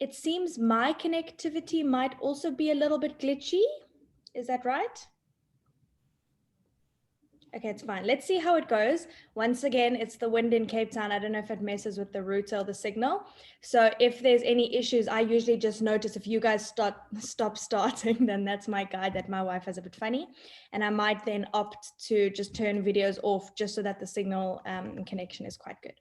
It seems my connectivity might also be a little bit glitchy. Is that right? Okay, it's fine. Let's see how it goes. Once again, it's the wind in Cape Town. I don't know if it messes with the router or the signal. So if there's any issues, I usually just notice if you guys stop starting, then that's my guide that my Wi-Fi is a bit funny. And I might then opt to just turn videos off just so that the signal connection is quite good.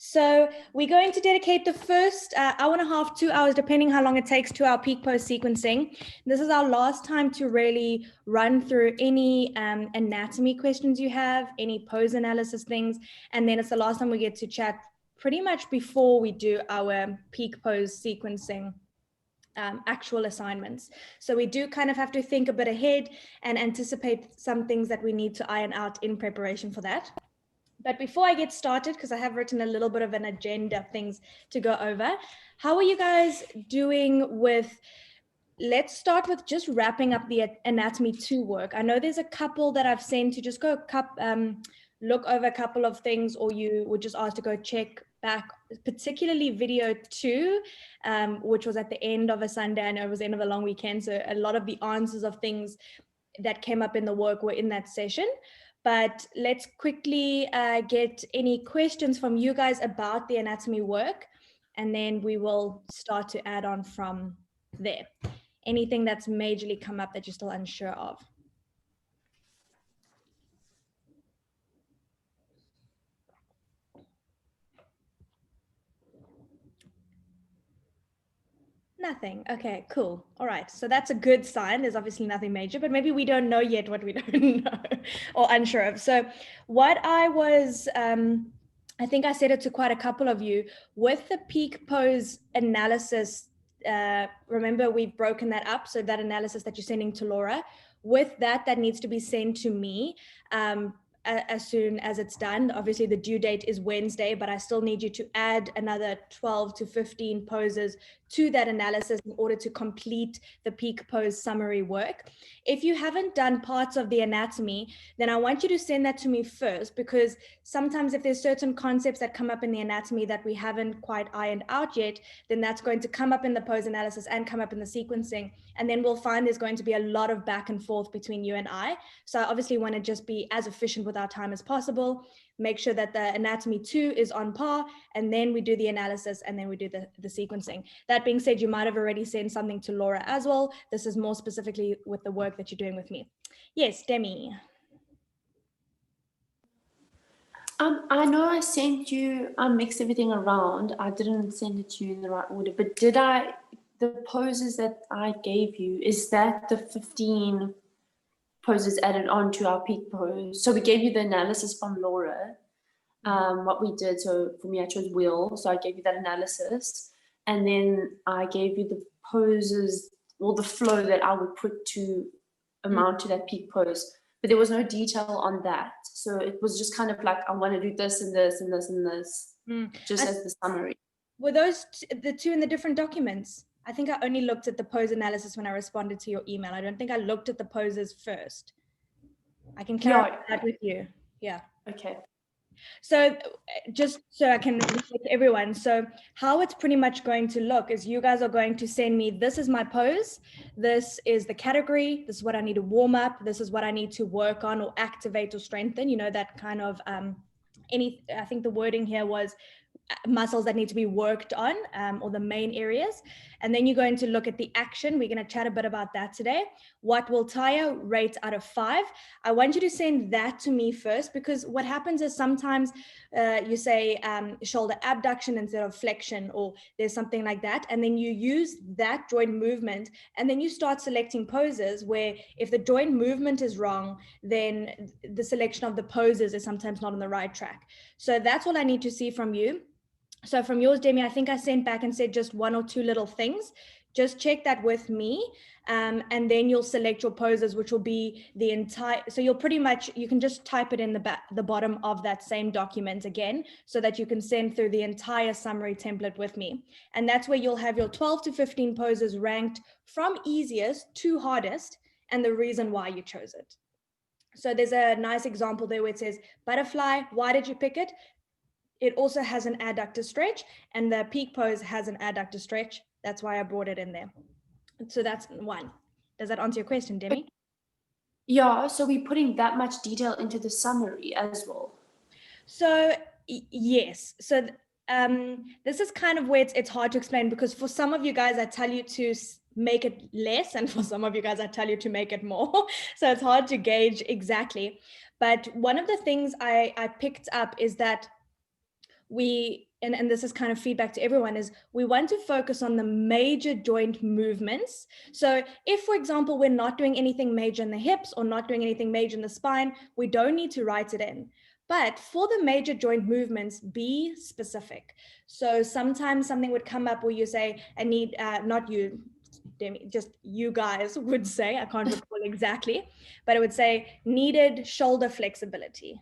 So we're going to dedicate the first hour and a half, 2 hours, depending how long it takes, to our peak post sequencing. This is our last time to really run through any anatomy questions you have, any pose analysis things, and then it's the last time we get to chat pretty much before we do our peak pose sequencing actual assignments. So we do kind of have to think a bit ahead and anticipate some things that we need to iron out in preparation for that. But before I get started, because I have written a little bit of an agenda of things to go over, how are you guys doing with, let's start with just wrapping up the Anatomy 2 work. I know there's a couple that I've sent to just go look over a couple of things, or you would just ask to go check back, particularly video 2, which was at the end of a Sunday. I know it was the end of a long weekend, so a lot of the answers of things that came up in the work were in that session. But let's quickly get any questions from you guys about the anatomy work, and then we will start to add on from there. Anything that's majorly come up that you're still unsure of? Nothing. Okay, cool. All right. So that's a good sign. There's obviously nothing major, but maybe we don't know yet what we don't know or unsure of. So what I was, I think I said it to quite a couple of you, with the peak pose analysis, remember we've broken that up. So that analysis that you're sending to Laura, with that, that needs to be sent to me. As soon as it's done. Obviously the due date is Wednesday, but I still need you to add another 12 to 15 poses to that analysis in order to complete the peak pose summary work. If you haven't done parts of the anatomy, then I want you to send that to me first, because sometimes if there's certain concepts that come up in the anatomy that we haven't quite ironed out yet, then that's going to come up in the pose analysis and come up in the sequencing. And then we'll find there's going to be a lot of back and forth between you and I. So I obviously want to just be as efficient with our time as possible, make sure that the anatomy 2 is on par, and then we do the analysis, and then we do the sequencing. That being said, you might have already sent something to Laura as well. This is more specifically with the work that you're doing with me. Yes, Demi. I know I sent you, I mixed everything around. I didn't send it to you in the right order, but did I, the poses that I gave you, is that the 15 poses added on to our peak pose? So we gave you the analysis from Laura, what we did. So for me, I chose wheel. So I gave you that analysis. And then I gave you the poses, or the flow that I would put to amount to that peak pose. But there was no detail on that. So it was just kind of like, I want to do this and this and this and this, just as the summary. Were those the two in the different documents? I think I only looked at the pose analysis when I responded to your email. I don't think I looked at the poses first. I can clarify that with you. Yeah. Okay. So just so I can with everyone. So how it's pretty much going to look is you guys are going to send me, this is my pose, this is the category, this is what I need to warm up, this is what I need to work on or activate or strengthen, you know, that kind of I think the wording here was muscles that need to be worked on, or the main areas. And then you're going to look at the action. We're going to chat a bit about that today. What will Taya rate out of 5? I want you to send that to me first, because what happens is sometimes you say shoulder abduction instead of flexion, or there's something like that. And then you use that joint movement, and then you start selecting poses where if the joint movement is wrong, then the selection of the poses is sometimes not on the right track. So that's all I need to see from you. So from yours, Demi, I think I sent back and said just 1 or 2 little things. Just check that with me. And then you'll select your poses, which will be the entire, so you'll pretty much, you can just type it in the bottom of that same document again, so that you can send through the entire summary template with me. And that's where you'll have your 12 to 15 poses ranked from easiest to hardest, and the reason why you chose it. So there's a nice example there where it says butterfly. Why did you pick it? it also has an adductor stretch, and the peak pose has an adductor stretch. That's why I brought it in there. So that's one. Does that answer your question, Demi? Yeah, so we're putting that much detail into the summary as well. So yes. So this is kind of where it's hard to explain, because for some of you guys, I tell you to make it less, and for some of you guys, I tell you to make it more. So it's hard to gauge exactly. But one of the things I picked up is that and this is kind of feedback to everyone, is we want to focus on the major joint movements. So if, for example, we're not doing anything major in the hips or not doing anything major in the spine, we don't need to write it in. But for the major joint movements, be specific. So sometimes something would come up where you say, I need, not you, Demi, just you guys would say, I can't recall exactly, but it would say needed shoulder flexibility.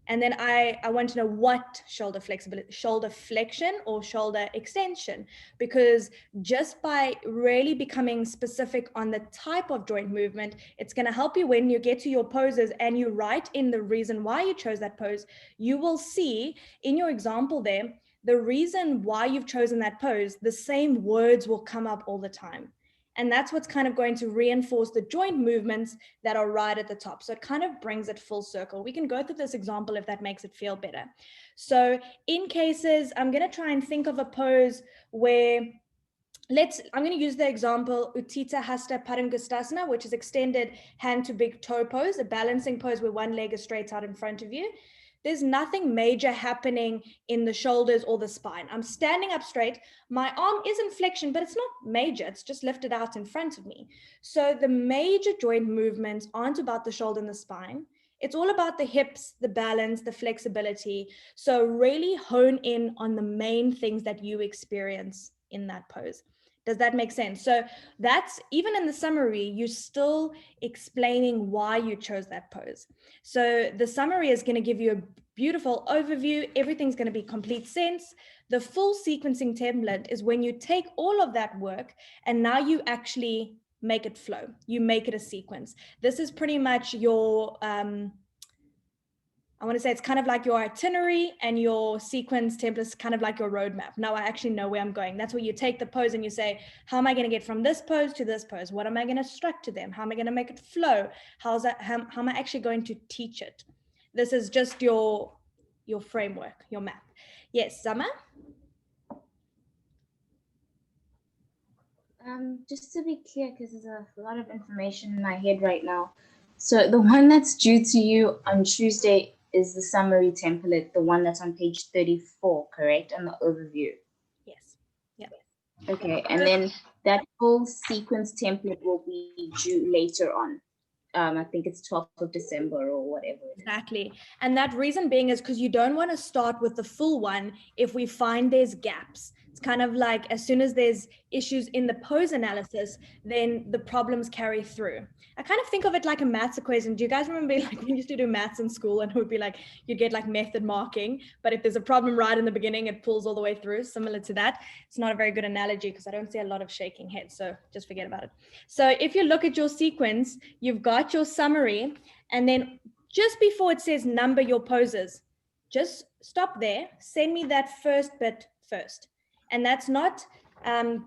And then I want to know what shoulder flexibility, shoulder flexion or shoulder extension, because just by really becoming specific on the type of joint movement, it's going to help you when you get to your poses and you write in the reason why you chose that pose. You will see in your example there, the reason why you've chosen that pose, the same words will come up all the time. And that's what's kind of going to reinforce the joint movements that are right at the top. So it kind of brings it full circle. We can go through this example if that makes it feel better. So in cases, I'm going to try and think of a pose where I'm going to use the example Utthita Hasta Padangusthasana, which is extended hand to big toe pose, a balancing pose where one leg is straight out in front of you. There's nothing major happening in the shoulders or the spine. I'm standing up straight. My arm is in flexion, but it's not major. It's just lifted out in front of me. So the major joint movements aren't about the shoulder and the spine. It's all about the hips, the balance, the flexibility. So really hone in on the main things that you experience in that pose. Does that make sense? So that's, even in the summary, you're still explaining why you chose that pose. So the summary is going to give you a beautiful overview. Everything's going to be complete sense. The full sequencing template is when you take all of that work and now you actually make it flow. You make it a sequence. This is pretty much your, I want to say it's kind of like your itinerary, and your sequence template is kind of like your roadmap. Now I actually know where I'm going. That's where you take the pose and you say, how am I going to get from this pose to this pose? What am I going to structure them? How am I going to make it flow? How am I actually going to teach it? This is just your framework, your map. Yes, Zama? Just to be clear, because there's a lot of information in my head right now. So the one that's due to you on Tuesday is the summary template, the one that's on page 34, correct? And the overview. Yes. Yeah. Okay, and then that full sequence template will be due later on. I think it's 12th of December or whatever. Exactly. And that reason being is because you don't want to start with the full one if we find there's gaps. It's kind of like as soon as there's issues in the pose analysis, then the problems carry through. I kind of think of it like a maths equation. Do you guys remember like when you used to do maths in school, and it would be like, you'd get like method marking, but if there's a problem right in the beginning, it pulls all the way through, similar to that. It's not a very good analogy because I don't see a lot of shaking heads, so just forget about it. So if you look at your sequence, you've got your summary, and then just before it says number your poses, just stop there, send me that first bit first. And that's not,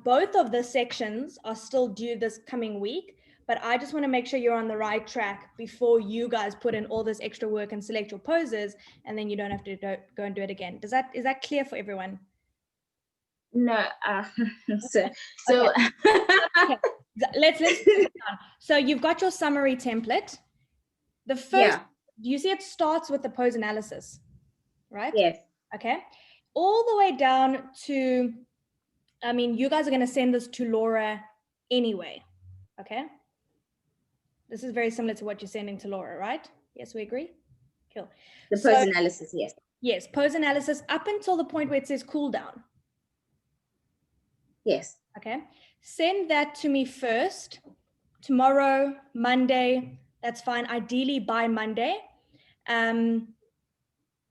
both of the sections are still due this coming week, but I just want to make sure you're on the right track before you guys put in all this extra work and select your poses, and then you don't have to go and do it again. Is that clear for everyone? No, so okay. Okay. Let's so you've got your summary template. The first, you see it starts with the pose analysis, right? Yes. Okay. All the way down to, I mean, you guys are going to send this to Laura anyway. Okay. This is very similar to what you're sending to Laura, right? Yes, we agree? Cool. The pose analysis, yes. Yes, pose analysis up until the point where it says cool down. Yes. Okay. Send that to me first. Tomorrow, Monday, that's fine. Ideally by Monday.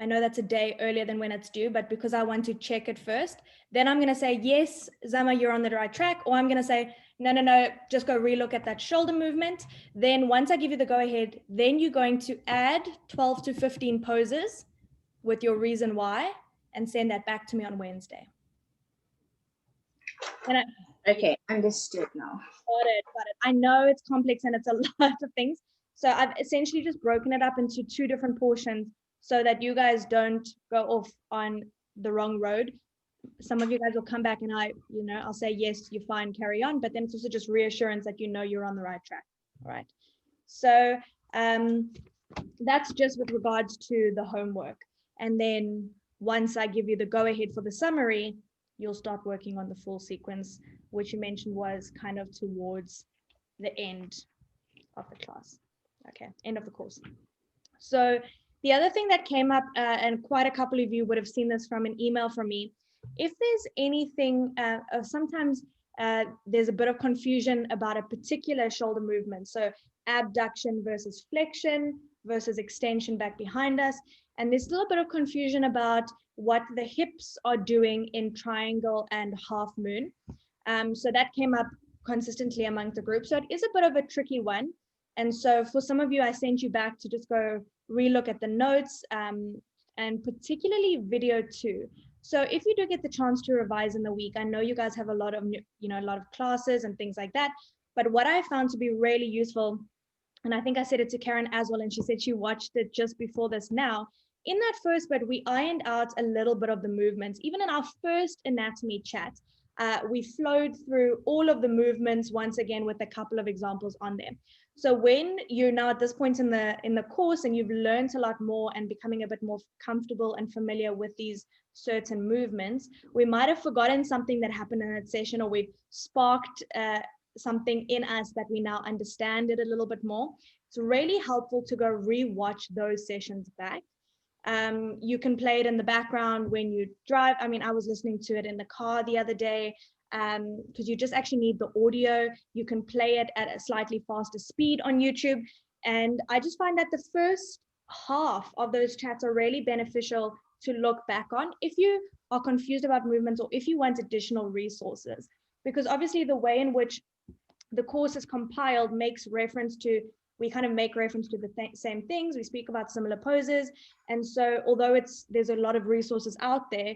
I know that's a day earlier than when it's due, but because I want to check it first, then I'm going to say, yes, Zama, you're on the right track. Or I'm going to say, no, just go relook at that shoulder movement. Then once I give you the go ahead, then you're going to add 12 to 15 poses with your reason why. and send that back to me on Wednesday. And Okay, understood now. Got it. I know it's complex and it's a lot of things. So I've essentially just broken it up into 2 different portions so that you guys don't go off on the wrong road. Some of you guys will come back and I'll say, yes, you're fine, carry on. But then it's also just reassurance that you know you're on the right track. All right. So that's just with regards to the homework. And then once I give you the go ahead for the summary, you'll start working on the full sequence, which you mentioned was kind of towards the end of the class. Okay, end of the course. So the other thing that came up, and quite a couple of you would have seen this from an email from me, if there's anything, sometimes there's a bit of confusion about a particular shoulder movement. So abduction versus flexion versus extension back behind us. And there's still a bit of confusion about what the hips are doing in triangle and half moon. So that came up consistently among the group. So it is a bit of a tricky one. And so for some of you, I sent you back to just go relook at the notes, and particularly video 2. So if you do get the chance to revise in the week, I know you guys have a lot of, a lot of classes and things like that. But what I found to be really useful, and I think I said it to Karen as well, and she said she watched it just before this now. In that first bit, we ironed out a little bit of the movements. Even in our first anatomy chat, we flowed through all of the movements once again with a couple of examples on them. So when you're now at this point in the course and you've learned a lot more and becoming a bit more comfortable and familiar with these certain movements, we might have forgotten something that happened in that session, or we've sparked something in us that we now understand it a little bit more. It's really helpful to go re-watch those sessions back. You can play it in the background when you drive. I mean, I was listening to it in the car the other day, because you just actually need the audio. You can play it at a slightly faster speed on YouTube. And I just find that the first half of those chats are really beneficial to look back on if you are confused about movements or if you want additional resources, because obviously the way in which the course is compiled makes reference to, we kind of make reference to the same things. We speak about similar poses. And so although there's a lot of resources out there,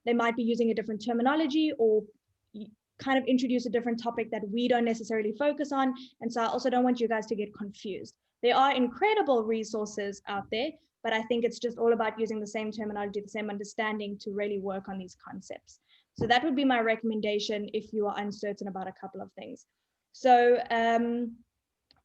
they might be using a different terminology or kind of introduce a different topic that we don't necessarily focus on. And so I also don't want you guys to get confused. There are incredible resources out there, but I think it's just all about using the same terminology, the same understanding to really work on these concepts. So that would be my recommendation if you are uncertain about a couple of things. So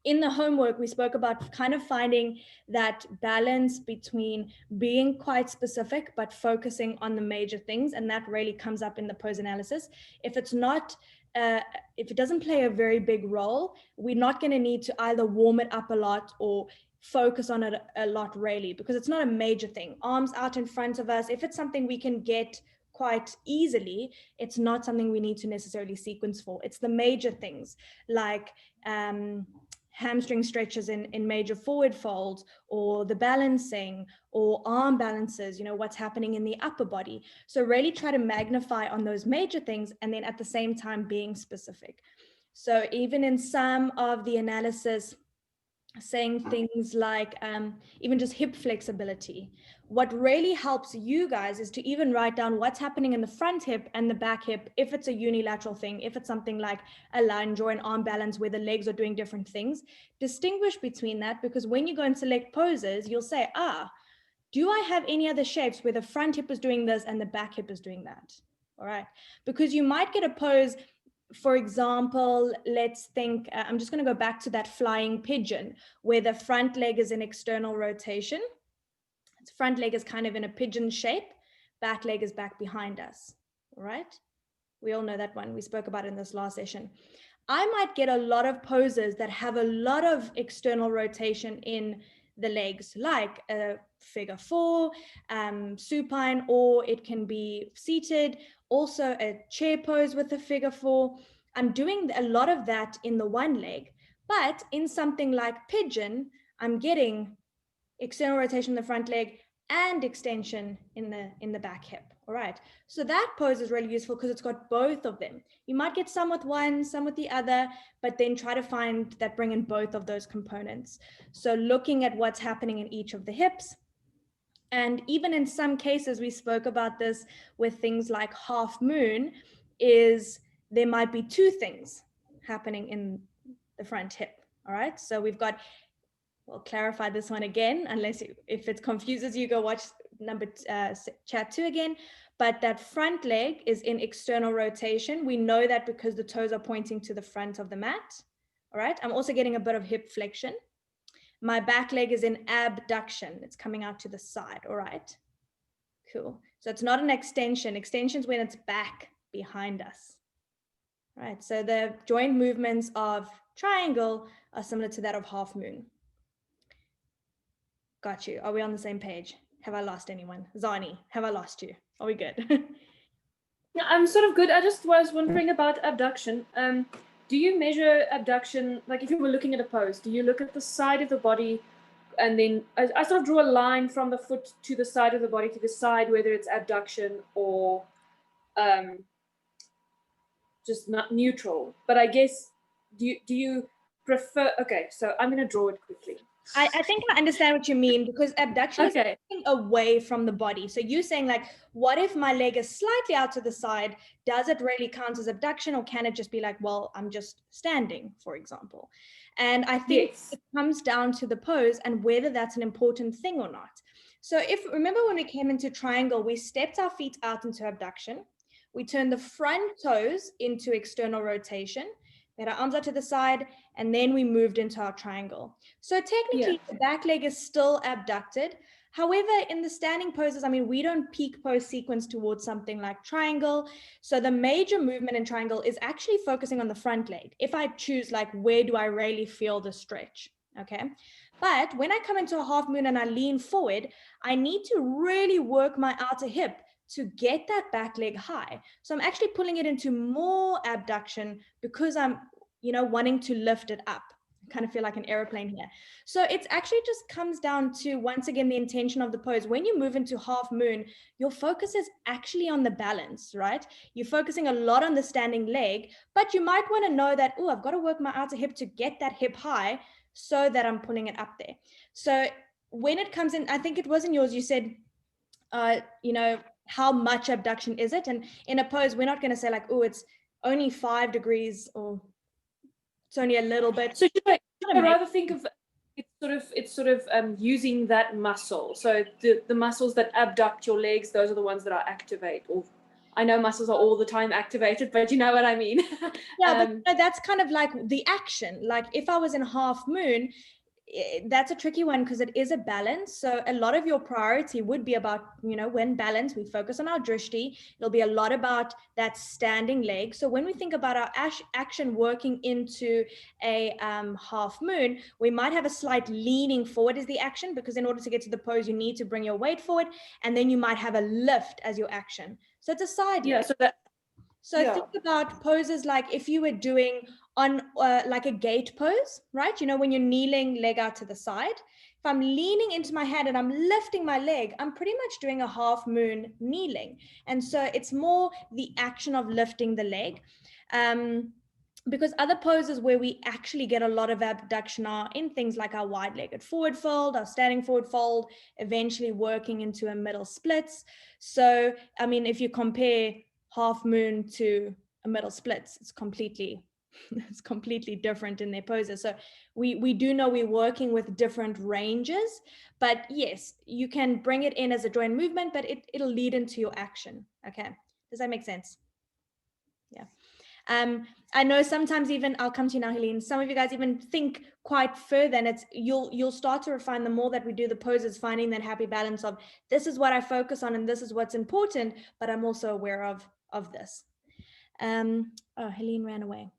in the homework, we spoke about kind of finding that balance between being quite specific, but focusing on the major things. And that really comes up in the pose analysis. If it's not, if it doesn't play a very big role, we're not going to need to either warm it up a lot or focus on it a lot really, because it's not a major thing. Arms out in front of us. If it's something we can get quite easily, it's not something we need to necessarily sequence for. It's the major things like hamstring stretches in major forward folds, or the balancing, or arm balances, what's happening in the upper body. So really try to magnify on those major things, and then at the same time being specific. So even in some of the analysis, saying things like even just hip flexibility. What really helps you guys is to even write down what's happening in the front hip and the back hip, if it's a unilateral thing, if it's something like a lunge or an arm balance where the legs are doing different things. Distinguish between that, because when you go and select poses, you'll say, do I have any other shapes where the front hip is doing this and the back hip is doing that? All right, because you might get a pose. For example, let's think, I'm just going to go back to that flying pigeon where the front leg is in external rotation. Its front leg is kind of in a pigeon shape. Back leg is back behind us. All right. We all know that one. We spoke about it in this last session. I might get a lot of poses that have a lot of external rotation in the legs, like a figure 4, supine, or it can be seated. Also a chair pose with a figure 4. I'm doing a lot of that in the one leg, but in something like pigeon, I'm getting external rotation in the front leg and extension in the back hip. All right, so that pose is really useful because it's got both of them. You might get some with one, some with the other, but then try to find that bring in both of those components. So looking at what's happening in each of the hips, And even in some cases, we spoke about this with things like half moon, is there might be two things happening in the front hip. All right. So we've got, we'll clarify this one again, unless if it confuses you, go watch chat 2 again. But that front leg is in external rotation. We know that because the toes are pointing to the front of the mat. All right. I'm also getting a bit of hip flexion. My back leg is in abduction. It's coming out to the side. All right. Cool. So it's not an extension. Extension's when it's back behind us. All right. So the joint movements of triangle are similar to that of half moon. Got you. Are we on the same page? Have I lost anyone? Zani, have I lost you? Are we good? Yeah, I'm sort of good. I just was wondering about abduction. Do you measure abduction, like if you were looking at a pose, do you look at the side of the body and then I sort of draw a line from the foot to the side of the body to decide whether it's abduction or just not neutral? But I guess, do you prefer, okay, so I'm going to draw it quickly. I think I understand what you mean, because abduction is moving away from the body. So you're saying like, what if my leg is slightly out to the side? Does it really count as abduction, or can it just be like, well, I'm just standing, for example? And I think it comes down to the pose and whether that's an important thing or not. So remember when we came into triangle, we stepped our feet out into abduction. We turned the front toes into external rotation. We had our arms out to the side, and then we moved into our triangle. So technically, the back leg is still abducted. However, in the standing poses, I mean, we don't peak pose sequence towards something like triangle. So the major movement in triangle is actually focusing on the front leg. If I choose like, where do I really feel the stretch? Okay. But when I come into a half moon and I lean forward, I need to really work my outer hip to get that back leg high. So I'm actually pulling it into more abduction because I'm, wanting to lift it up. I kind of feel like an airplane here. So it's actually just comes down to, once again, the intention of the pose. When you move into half moon, your focus is actually on the balance, right? You're focusing a lot on the standing leg, but you might want to know that, oh, I've got to work my outer hip to get that hip high so that I'm pulling it up there. So when it comes in, I think it was in yours, you said, how much abduction is it? And in a pose, we're not going to say like, oh, it's only 5 degrees or it's only a little bit. So should I rather think of it's sort of using that muscle? So the muscles that abduct your legs, those are the ones that are activate. Or I know muscles are all the time activated, but you know what I mean. Yeah, but that's kind of like the action. Like if I was in half moon, that's a tricky one because it is a balance. So a lot of your priority would be about, when balance, we focus on our drishti. It'll be a lot about that standing leg. So when we think about our action working into a half moon, we might have a slight leaning forward as the action, because in order to get to the pose, you need to bring your weight forward, and then you might have a lift as your action. So it's a side leg. So think about poses like if you were doing on like a gate pose, right? When you're kneeling, leg out to the side. If I'm leaning into my hand and I'm lifting my leg, I'm pretty much doing a half moon kneeling. And so it's more the action of lifting the leg. Because other poses where we actually get a lot of abduction are in things like our wide-legged forward fold, our standing forward fold, eventually working into a middle splits. So, I mean, if you compare half moon to a middle splits, it's completely different in their poses. So we do know we're working with different ranges, but yes, you can bring it in as a joint movement, but it'll lead into your action. Okay, does that make sense? Yeah. I know sometimes even, I'll come to you now, Helene, some of you guys even think quite further, and it's you'll start to refine the more that we do the poses, finding that happy balance of this is what I focus on and this is what's important, but I'm also aware of this. Oh, Helene ran away.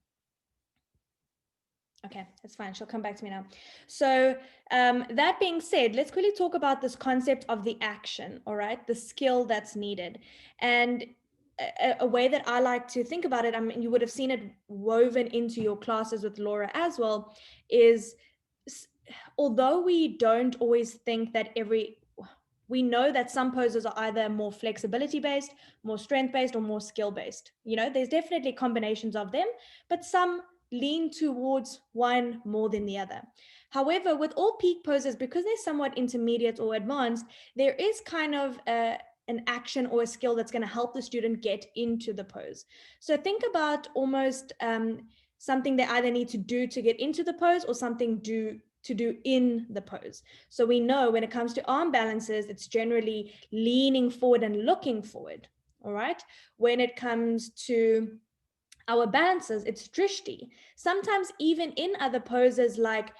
Okay, that's fine. She'll come back to me now. So that being said, let's quickly talk about this concept of the action, all right? The skill that's needed. And a way that I like to think about it, I mean, you would have seen it woven into your classes with Laura as well, is although we don't always think that we know that some poses are either more flexibility based, more strength based, or more skill based. There's definitely combinations of them, but some lean towards one more than the other. However, with all peak poses, because they're somewhat intermediate or advanced, there is kind of an action or a skill that's going to help the student get into the pose. So think about almost something they either need to do to get into the pose or something to do in the pose. So we know when it comes to arm balances, it's generally leaning forward and looking forward. All right. When it comes to our balances, it's drishti. Sometimes even in other poses like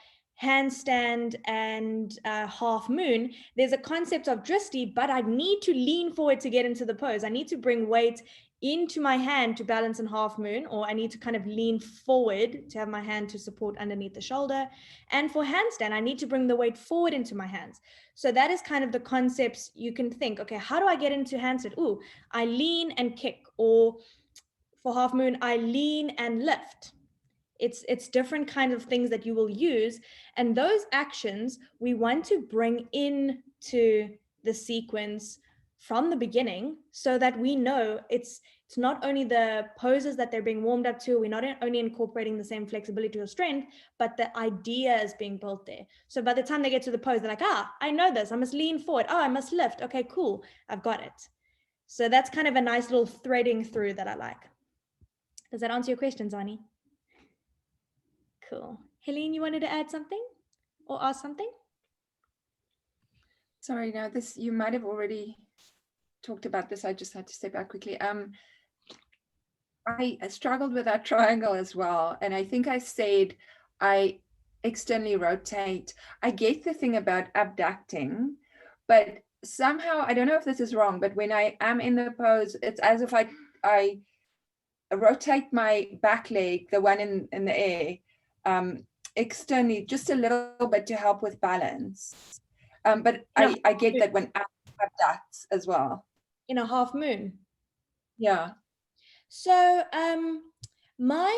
handstand and half moon, there's a concept of drishti, but I need to lean forward to get into the pose. I need to bring weight into my hand to balance in half moon, or I need to kind of lean forward to have my hand to support underneath the shoulder. And for handstand, I need to bring the weight forward into my hands. So that is kind of the concepts you can think, okay, how do I get into handstand? Ooh, I lean and kick, or for half moon, I lean and lift. It's different kinds of things that you will use. And those actions we want to bring into the sequence from the beginning, so that we know it's not only the poses that they're being warmed up to, we're not only incorporating the same flexibility or strength, but the idea is being built there. So by the time they get to the pose, they're like, I know this, I must lean forward. I must lift. Okay, cool, I've got it. So that's kind of a nice little threading through that I like. Does that answer your question, Zani? Cool. Helene, you wanted to add something or ask something? Sorry, no, this, you might have already talked about this. I just had to step back quickly. I struggled with that triangle as well. And I think I said I externally rotate. I get the thing about abducting, but somehow, I don't know if this is wrong, but when I am in the pose, it's as if I rotate my back leg, the one in the air, externally just a little bit to help with balance. But I get that when abducts as well. In a half moon. Yeah. So my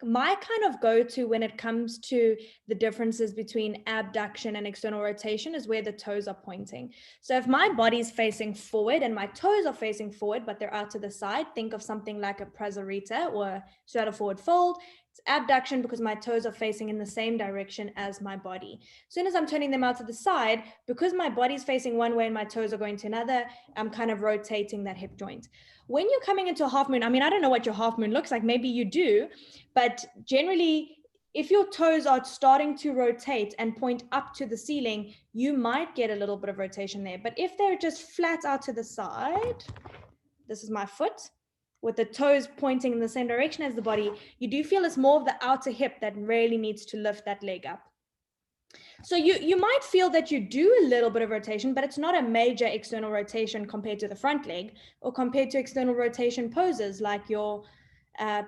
kind of go-to when it comes to the differences between abduction and external rotation is where the toes are pointing. So if my body's facing forward and my toes are facing forward, but they're out to the side, think of something like a prasarita or straddle forward fold. It's abduction because my toes are facing in the same direction as my body. As soon as I'm turning them out to the side, because my body's facing one way and my toes are going to another, I'm kind of rotating that hip joint. When you're coming into a half moon, I mean, I don't know what your half moon looks like, maybe you do, but generally, if your toes are starting to rotate and point up to the ceiling, you might get a little bit of rotation there. But if they're just flat out to the side, this is my foot, with the toes pointing in the same direction as the body, you do feel it's more of the outer hip that really needs to lift that leg up. So you might feel that you do a little bit of rotation, but it's not a major external rotation compared to the front leg or compared to external rotation poses like your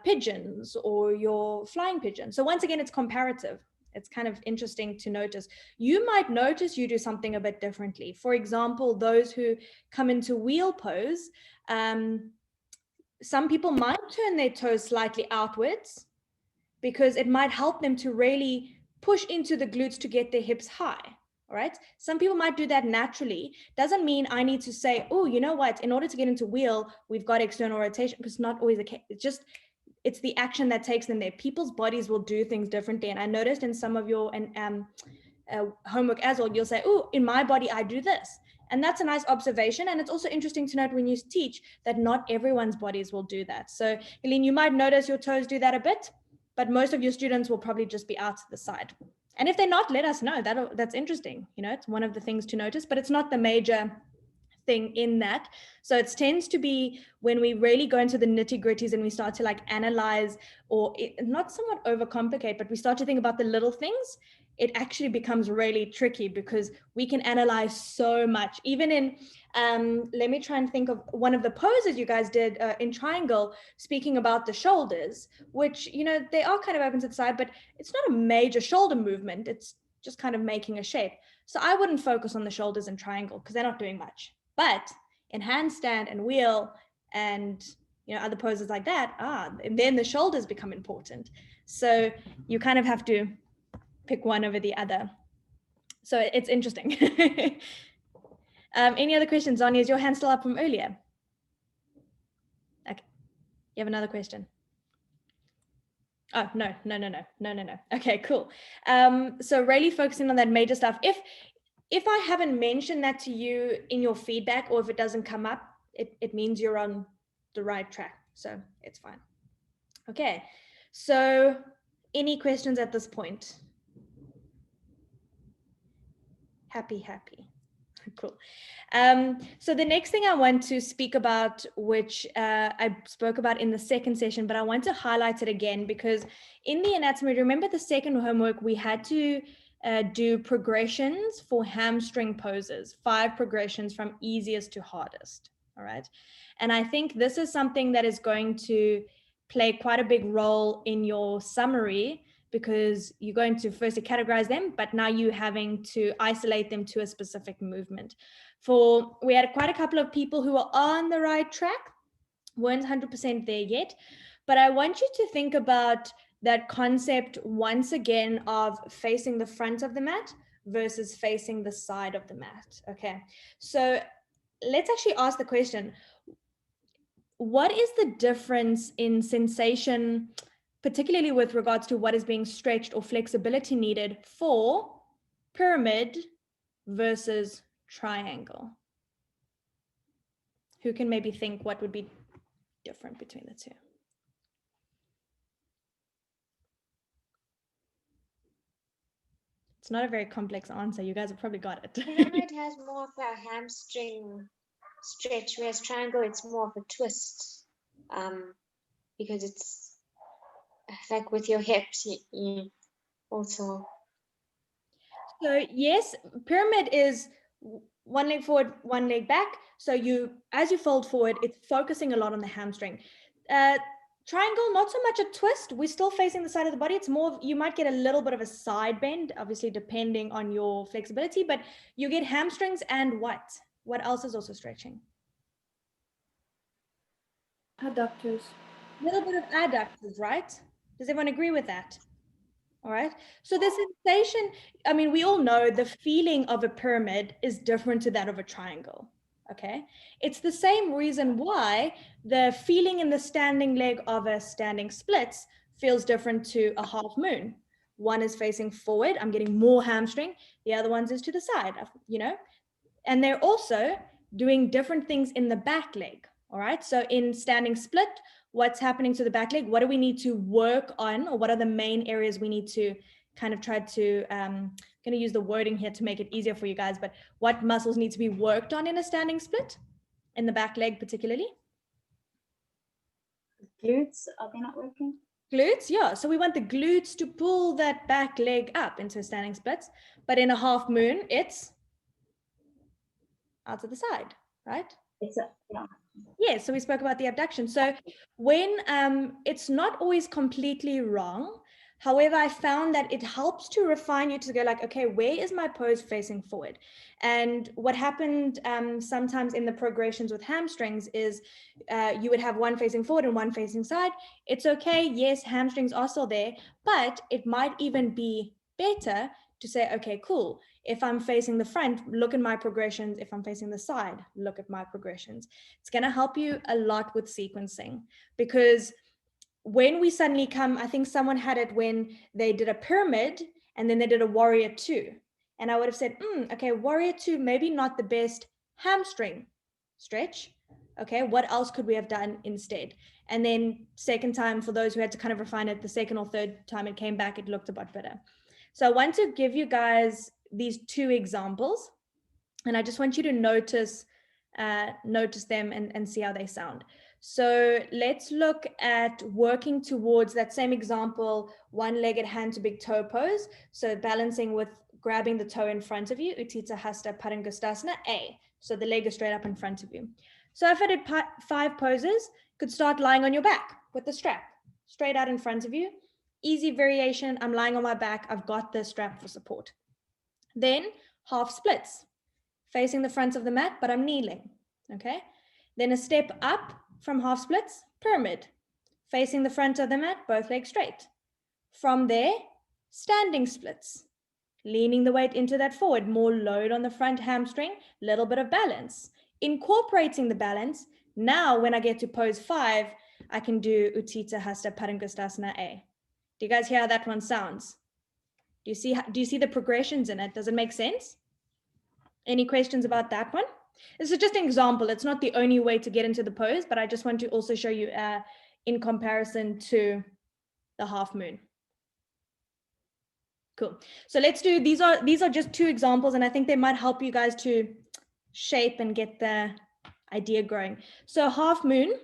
pigeons or your flying pigeon. So once again, it's comparative. It's kind of interesting to notice. You might notice you do something a bit differently. For example, those who come into wheel pose, some people might turn their toes slightly outwards because it might help them to really push into the glutes to get their hips high. All right. Some people might do that naturally. Doesn't mean I need to say, oh, you know what, in order to get into wheel, we've got external rotation, because it's not always the case. It's the action that takes them there. People's bodies will do things differently. And I noticed in some of your homework as well, you'll say, oh, in my body, I do this. And that's a nice observation. And it's also interesting to note when you teach that not everyone's bodies will do that. So Helene, you might notice your toes do that a bit, but most of your students will probably just be out to the side. And if they're not, let us know. That's interesting. You know, it's one of the things to notice, but it's not the major thing in that. So it tends to be when we really go into the nitty gritties and we start to like analyze, or not somewhat overcomplicate, but we start to think about the little things, it actually becomes really tricky because we can analyze so much. Even in, let me try and think of one of the poses you guys did in triangle, speaking about the shoulders, which, you know, they are kind of open to the side, but it's not a major shoulder movement. It's just kind of making a shape. So I wouldn't focus on the shoulders in triangle because they're not doing much. But in handstand and wheel and, you know, other poses like that, and then the shoulders become important. So you kind of have to pick one over the other. So it's interesting. Any other questions, Zani? Is your hand still up from earlier? Okay, you have another question. Oh, no. Okay, cool. So really focusing on that major stuff. If I haven't mentioned that to you in your feedback, or if it doesn't come up, it means you're on the right track. So it's fine. Okay, so any questions at this point? Happy. Cool. So the next thing I want to speak about, which I spoke about in the second session, but I want to highlight it again because in the anatomy, remember the second homework, we had to do progressions for hamstring poses, 5 progressions from easiest to hardest. All right. And I think this is something that is going to play quite a big role in your summary, because you're going to firstly categorize them, but now you're having to isolate them to a specific movement. We had quite a couple of people who are on the right track, weren't 100% there yet, but I want you to think about that concept once again of facing the front of the mat versus facing the side of the mat. Okay, so let's actually ask the question, what is the difference in sensation, particularly with regards to what is being stretched or flexibility needed for pyramid versus triangle? Who can maybe think what would be different between the two? It's not a very complex answer. You guys have probably got it. Pyramid has more of a hamstring stretch, whereas triangle, it's more of a twist. Because it's like with your hips, you also. So yes, pyramid is one leg forward, one leg back. So as you fold forward, it's focusing a lot on the hamstring. Triangle, not so much a twist. We're still facing the side of the body. It's more, you might get a little bit of a side bend, obviously depending on your flexibility, but you get hamstrings and what? What else is also stretching? Adductors. A little bit of adductors, right? Does everyone agree with that? All right. So the sensation, I mean, we all know the feeling of a pyramid is different to that of a triangle. Okay. It's the same reason why the feeling in the standing leg of a standing splits feels different to a half moon. One is facing forward, I'm getting more hamstring. The other one's is to the side, and they're also doing different things in the back leg. All right. So in standing split, what's happening to the back leg? What do we need to work on, or what are the main areas we need to kind of try to, I'm going to use the wording here to make it easier for you guys, but what muscles need to be worked on in a standing split, in the back leg particularly? Glutes, are they not working? Glutes, yeah. So we want the glutes to pull that back leg up into standing splits, but in a half moon, it's out to the side, right? Yeah, so we spoke about the abduction. So when it's not always completely wrong, however, I found that it helps to refine you to go like, okay, where is my pose facing forward? And what happened sometimes in the progressions with hamstrings is you would have one facing forward and one facing side. It's okay, yes, hamstrings are still there, but it might even be better to say, okay, cool. If I'm facing the front, look at my progressions. If I'm facing the side, look at my progressions. It's going to help you a lot with sequencing, because when we suddenly come, I think someone had it when they did a pyramid and then they did a warrior 2. And I would have said, okay, warrior 2, maybe not the best hamstring stretch. Okay, what else could we have done instead? And then second time, for those who had to kind of refine it, the second or third time it came back, it looked a lot better. So I want to give you guys these 2 examples, and I just want you to notice them and see how they sound. So let's look at working towards that same example, one-legged hand to big toe pose. So balancing with grabbing the toe in front of you, Utthita Hasta Padangusthasana A. So the leg is straight up in front of you. So if I did 5 poses, could start lying on your back with the strap straight out in front of you. Easy variation. I'm lying on my back. I've got the strap for support. Then half splits, facing the front of the mat, but I'm kneeling. Okay. Then a step up from half splits, pyramid, facing the front of the mat, both legs straight. From there, standing splits, leaning the weight into that forward, more load on the front hamstring, little bit of balance. Incorporating the balance, now when I get to pose 5, I can do Utthita Hasta Padangusthasana A. Do you guys hear how that one sounds? Do you see the progressions in it? Does it make sense? Any questions about that one? This is just an example. It's not the only way to get into the pose, but I just want to also show you in comparison to the half moon. Cool. So let's do, these are just 2 examples, and I think they might help you guys to shape and get the idea growing. So half moon.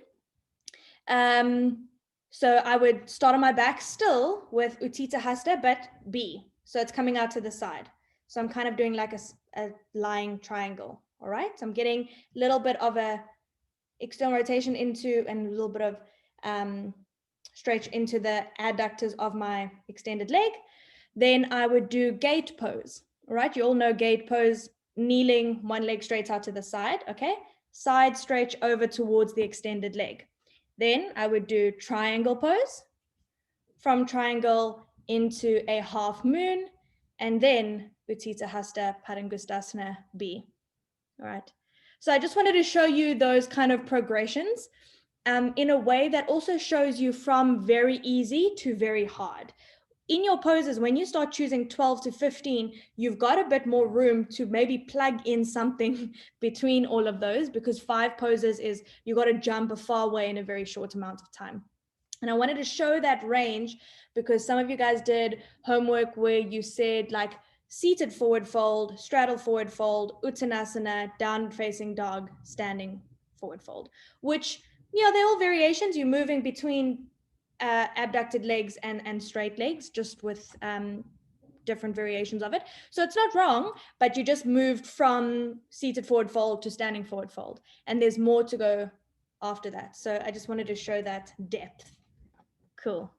So I would start on my back still with Utthita Hasta, but B. So it's coming out to the side. So I'm kind of doing like a lying triangle. All right. So I'm getting a little bit of a external rotation into and a little bit of stretch into the adductors of my extended leg. Then I would do gate pose. All right. You all know gate pose, kneeling, one leg straight out to the side. Okay. Side stretch over towards the extended leg. Then I would do triangle pose, from triangle into a half moon, and then Utthita Hasta Padangusthasana B. All right. So I just wanted to show you those kind of progressions in a way that also shows you from very easy to very hard. In your poses, when you start choosing 12 to 15, you've got a bit more room to maybe plug in something between all of those, because 5 poses is you got to jump a far way in a very short amount of time. And I wanted to show that range because some of you guys did homework where you said like seated forward fold, straddle forward fold, Uttanasana, down facing dog, standing forward fold, which, you know, they're all variations. You're moving between abducted legs and straight legs, just with different variations of it. So it's not wrong, but you just moved from seated forward fold to standing forward fold. And there's more to go after that. So I just wanted to show that depth. Cool.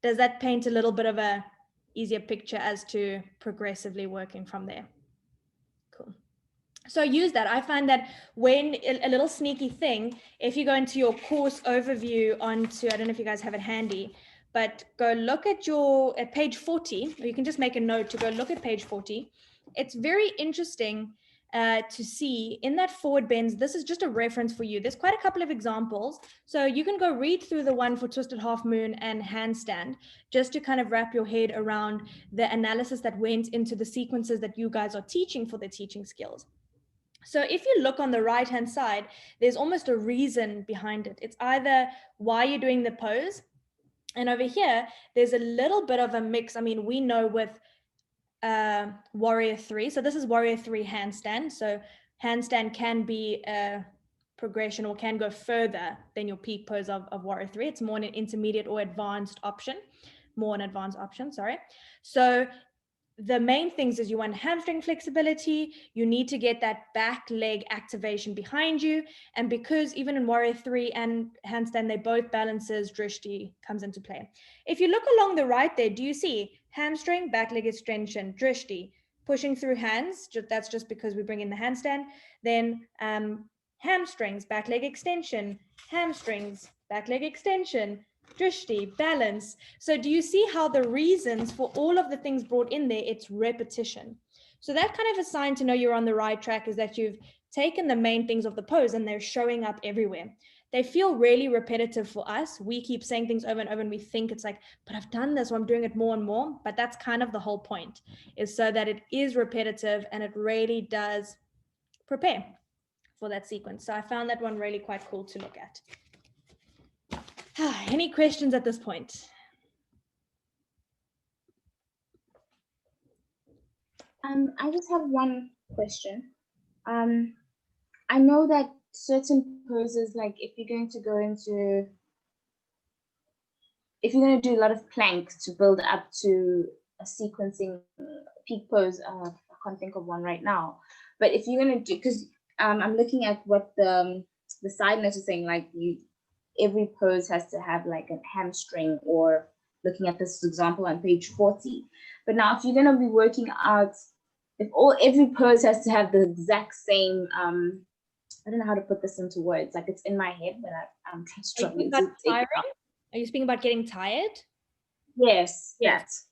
Does that paint a little bit of a easier picture as to progressively working from there? Cool. So use that. I find that when a little sneaky thing, if you go into your course overview onto, I don't know if you guys have it handy, but go look at at page 40, or you can just make a note to go look at page 40. It's very interesting to see in that forward bends. This is just a reference for you. There's quite a couple of examples. So you can go read through the one for twisted half moon and handstand, just to kind of wrap your head around the analysis that went into the sequences that you guys are teaching for the teaching skills. So if you look on the right-hand side, there's almost a reason behind it. It's either why you're doing the pose. And over here, there's a little bit of a mix. I mean, we know with Warrior 3. So this is Warrior 3 handstand. So handstand can be a progression or can go further than your peak pose of Warrior 3. It's more an intermediate or advanced option, sorry. So the main things is you want hamstring flexibility, you need to get that back leg activation behind you. And because even in Warrior 3 and handstand, they both balances, drishti comes into play. If you look along the right there, do you see hamstring, back leg extension, drishti, pushing through hands? That's just because we bring in the handstand. Then hamstrings, back leg extension, hamstrings, back leg extension, drishti, balance. So do you see how the reasons for all of the things brought in there, it's repetition. So that kind of a sign to know you're on the right track is that you've taken the main things of the pose and they're showing up everywhere. They feel really repetitive for us. We keep saying things over and over and we think it's like, but I've done this, so I'm doing it more and more. But that's kind of the whole point, is so that it is repetitive and it really does prepare for that sequence. So I found that one really quite cool to look at. Any questions at this point? I just have one question. I know that certain poses, like if you're going to do a lot of planks to build up to a sequencing peak pose, I can't think of one right now, but if you're going to do, because I'm looking at what the side notes are saying, like every pose has to have like a hamstring, or looking at this example on page 40. But now if you're going to be working out, if every pose has to have the exact same, I don't know how to put this into words, like it's in my head, but I'm struggling to take it out. Are you speaking about getting tired? Yes, yes.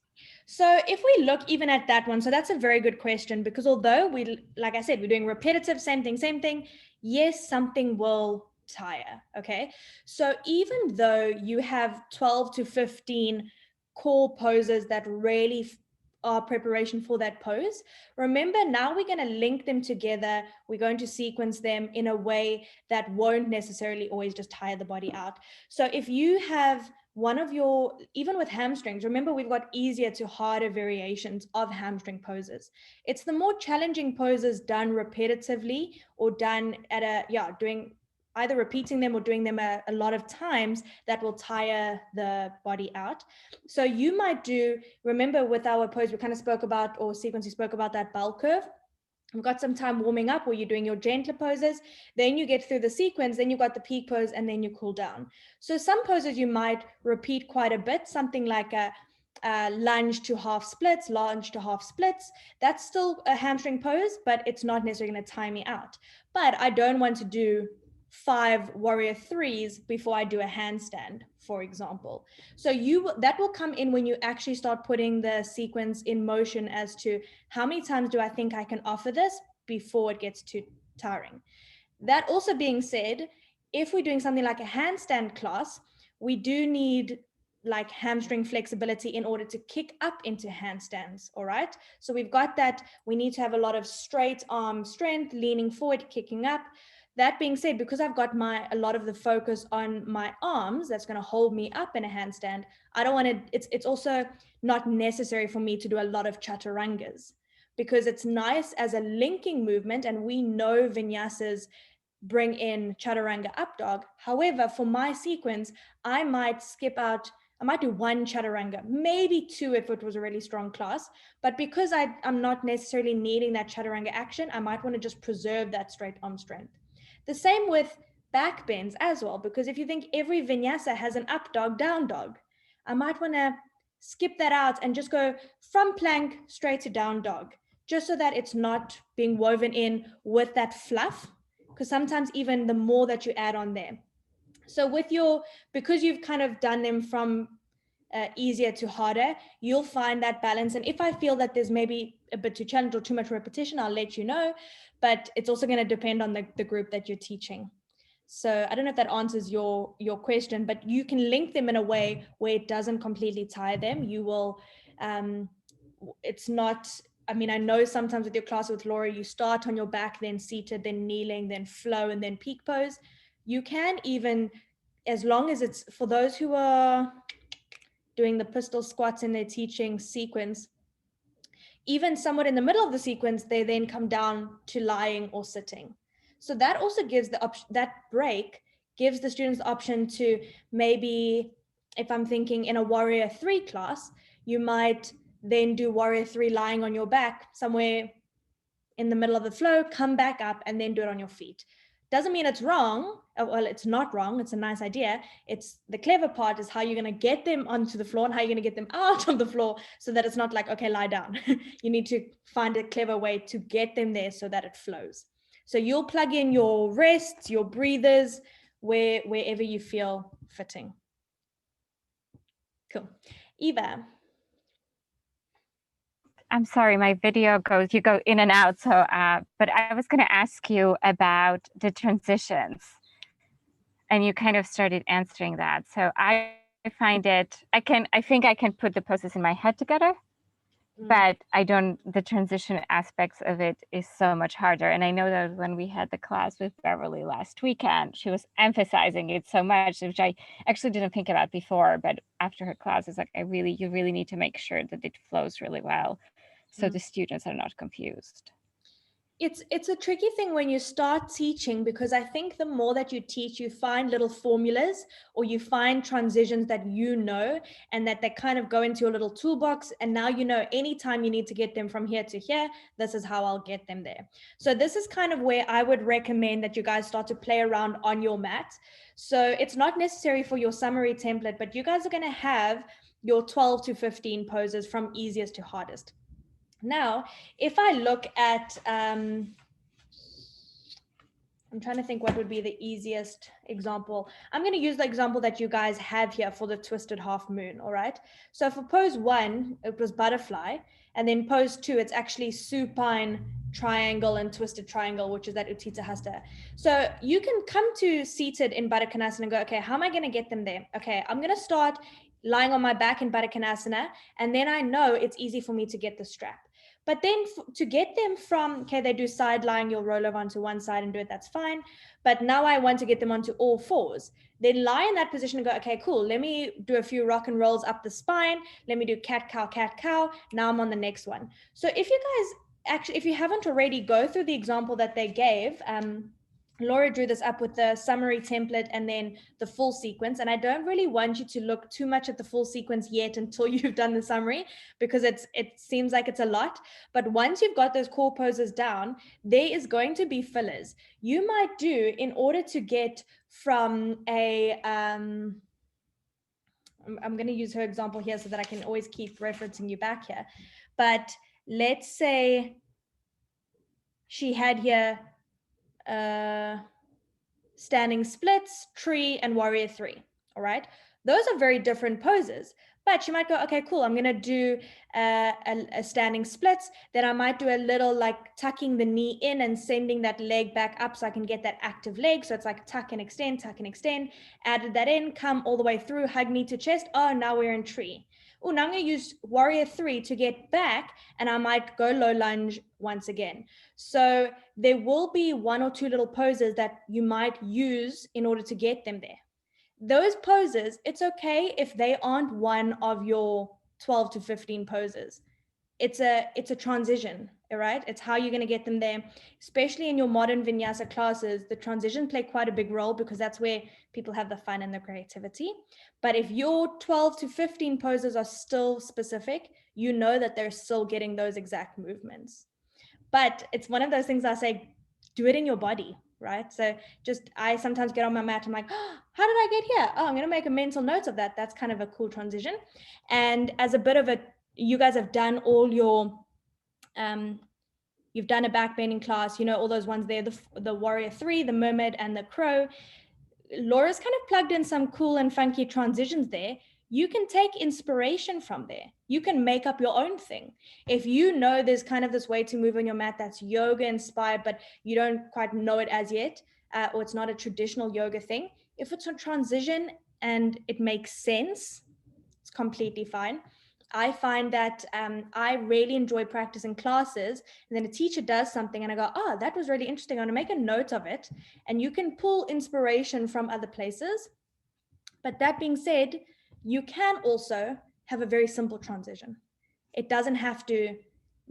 So if we look even at that one, so that's a very good question, because although like I said, we're doing repetitive, same thing, yes, something will tire, okay? So even though you have 12 to 15 core poses that really are preparation for that pose. Remember, now we're going to link them together. We're going to sequence them in a way that won't necessarily always just tire the body out. So if you have one of your, even with hamstrings, remember we've got easier to harder variations of hamstring poses. It's the more challenging poses done repetitively or done at doing either repeating them or doing them a lot of times that will tire the body out. So you might do, remember with our pose, we kind of spoke about, or sequence, we spoke about that bell curve. We've got some time warming up where you're doing your gentler poses, then you get through the sequence, then you've got the peak pose, and then you cool down. So some poses you might repeat quite a bit, something like a lunge to half splits, lunge to half splits. That's still a hamstring pose, but it's not necessarily going to tire me out. But I don't want to do 5 warrior 3s before I do a handstand, for example. So that will come in when you actually start putting the sequence in motion as to how many times do I think I can offer this before it gets too tiring. That also being said, if we're doing something like a handstand class, we do need like hamstring flexibility in order to kick up into handstands. All right. So we've got that. We need to have a lot of straight arm strength, leaning forward, kicking up. That being said, because I've got a lot of the focus on my arms, that's going to hold me up in a handstand. I don't want to, it's also not necessary for me to do a lot of chaturangas, because it's nice as a linking movement. And we know vinyasas bring in chaturanga up dog. However, for my sequence, I might skip out, I might do 1 chaturanga, maybe 2 if it was a really strong class. But because I'm not necessarily needing that chaturanga action, I might want to just preserve that straight arm strength. The same with back bends as well, because if you think every vinyasa has an up dog, down dog, I might want to skip that out and just go from plank straight to down dog, just so that it's not being woven in with that fluff, because sometimes even the more that you add on there. So because you've kind of done them from easier to harder, you'll find that balance. And if I feel that there's maybe a bit too challenged or too much repetition, I'll let you know, but it's also going to depend on the group that you're teaching. So I don't know if that answers your question, but you can link them in a way where it doesn't completely tire them. You will, it's not, I mean, I know sometimes with your class with Laura, you start on your back, then seated, then kneeling, then flow, and then peak pose. You can even, as long as it's for those who are doing the pistol squats in their teaching sequence, even somewhat in the middle of the sequence, they then come down to lying or sitting. So that also gives the option, that break gives the students the option to maybe, if I'm thinking in a warrior 3 class, you might then do warrior 3 lying on your back somewhere in the middle of the flow, come back up and then do it on your feet. Doesn't mean it's wrong. Well, it's not wrong. It's a nice idea. It's the clever part is how you're going to get them onto the floor and how you're going to get them out of the floor so that it's not like, okay, lie down. You need to find a clever way to get them there so that it flows. So you'll plug in your rests, your breathers, wherever you feel fitting. Cool. Eva. I'm sorry, my video you go in and out. So, but I was going to ask you about the transitions, and you kind of started answering that. So I find it, I think I can put the poses in my head together, but the transition aspects of it is so much harder. And I know that when we had the class with Beverly last weekend, she was emphasizing it so much, which I actually didn't think about before, but after her class, it's like, you really need to make sure that it flows really well, so the students are not confused. It's a tricky thing when you start teaching, because I think the more that you teach, you find little formulas or you find transitions that you know, and that they kind of go into your little toolbox. And now you know anytime you need to get them from here to here, this is how I'll get them there. So this is kind of where I would recommend that you guys start to play around on your mat. So it's not necessary for your summary template, but you guys are going to have your 12 to 15 poses from easiest to hardest. Now, if I look at, I'm trying to think what would be the easiest example. I'm going to use the example that you guys have here for the twisted half moon. All right. So for pose 1, it was butterfly. And then pose 2, it's actually supine triangle and twisted triangle, which is that Utthita Hasta. So you can come to seated in Baddha Konasana and go, okay, how am I going to get them there? Okay, I'm going to start lying on my back in Baddha Konasana, and then I know it's easy for me to get the strap. But then to get them from, okay, they do side lying, you'll roll over onto one side and do it, that's fine. But now I want to get them onto all fours. Then lie in that position and go, okay, cool, let me do a few rock and rolls up the spine. Let me do cat, cow. Now I'm on the next one. So if you guys, actually, if you haven't already, go through the example that they gave. Laura drew this up with the summary template and then the full sequence. And I don't really want you to look too much at the full sequence yet until you've done the summary, because it seems like it's a lot. But once you've got those core poses down, there is going to be fillers you might do in order to get from a, I'm going to use her example here so that I can always keep referencing you back here. But let's say she had here, standing splits, tree, and warrior 3. All right, those are very different poses, but you might go, okay, cool, I'm gonna do a standing splits, then I might do a little like tucking the knee in and sending that leg back up so I can get that active leg. So it's like tuck and extend, added that in, come all the way through, hug knee to chest. Oh, now we're in tree. Oh, now I'm going to use warrior 3 to get back, and I might go low lunge once again. So there will be 1 or 2 little poses that you might use in order to get them there. Those poses, it's okay if they aren't one of your 12 to 15 poses. It's a transition, all right? It's how you're going to get them there. Especially in your modern vinyasa classes, the transition play quite a big role because that's where people have the fun and the creativity. But if your 12 to 15 poses are still specific, you know that they're still getting those exact movements. But it's one of those things I say, do it in your body, right? So I sometimes get on my mat, I'm like, oh, how did I get here? Oh, I'm going to make a mental note of that. That's kind of a cool transition. And as a bit of a, you guys have done all your, you've done a back bending class, you know, all those ones there, the warrior 3, the mermaid, and the crow. Laura's kind of plugged in some cool and funky transitions there. You can take inspiration from there. You can make up your own thing. If you know there's kind of this way to move on your mat that's yoga inspired, but you don't quite know it as yet, or it's not a traditional yoga thing, if it's a transition and it makes sense, it's completely fine. I find that I really enjoy practicing classes, and then a teacher does something and I go, oh, that was really interesting. I'm gonna make a note of it. And you can pull inspiration from other places. But that being said, you can also have a very simple transition. It doesn't have to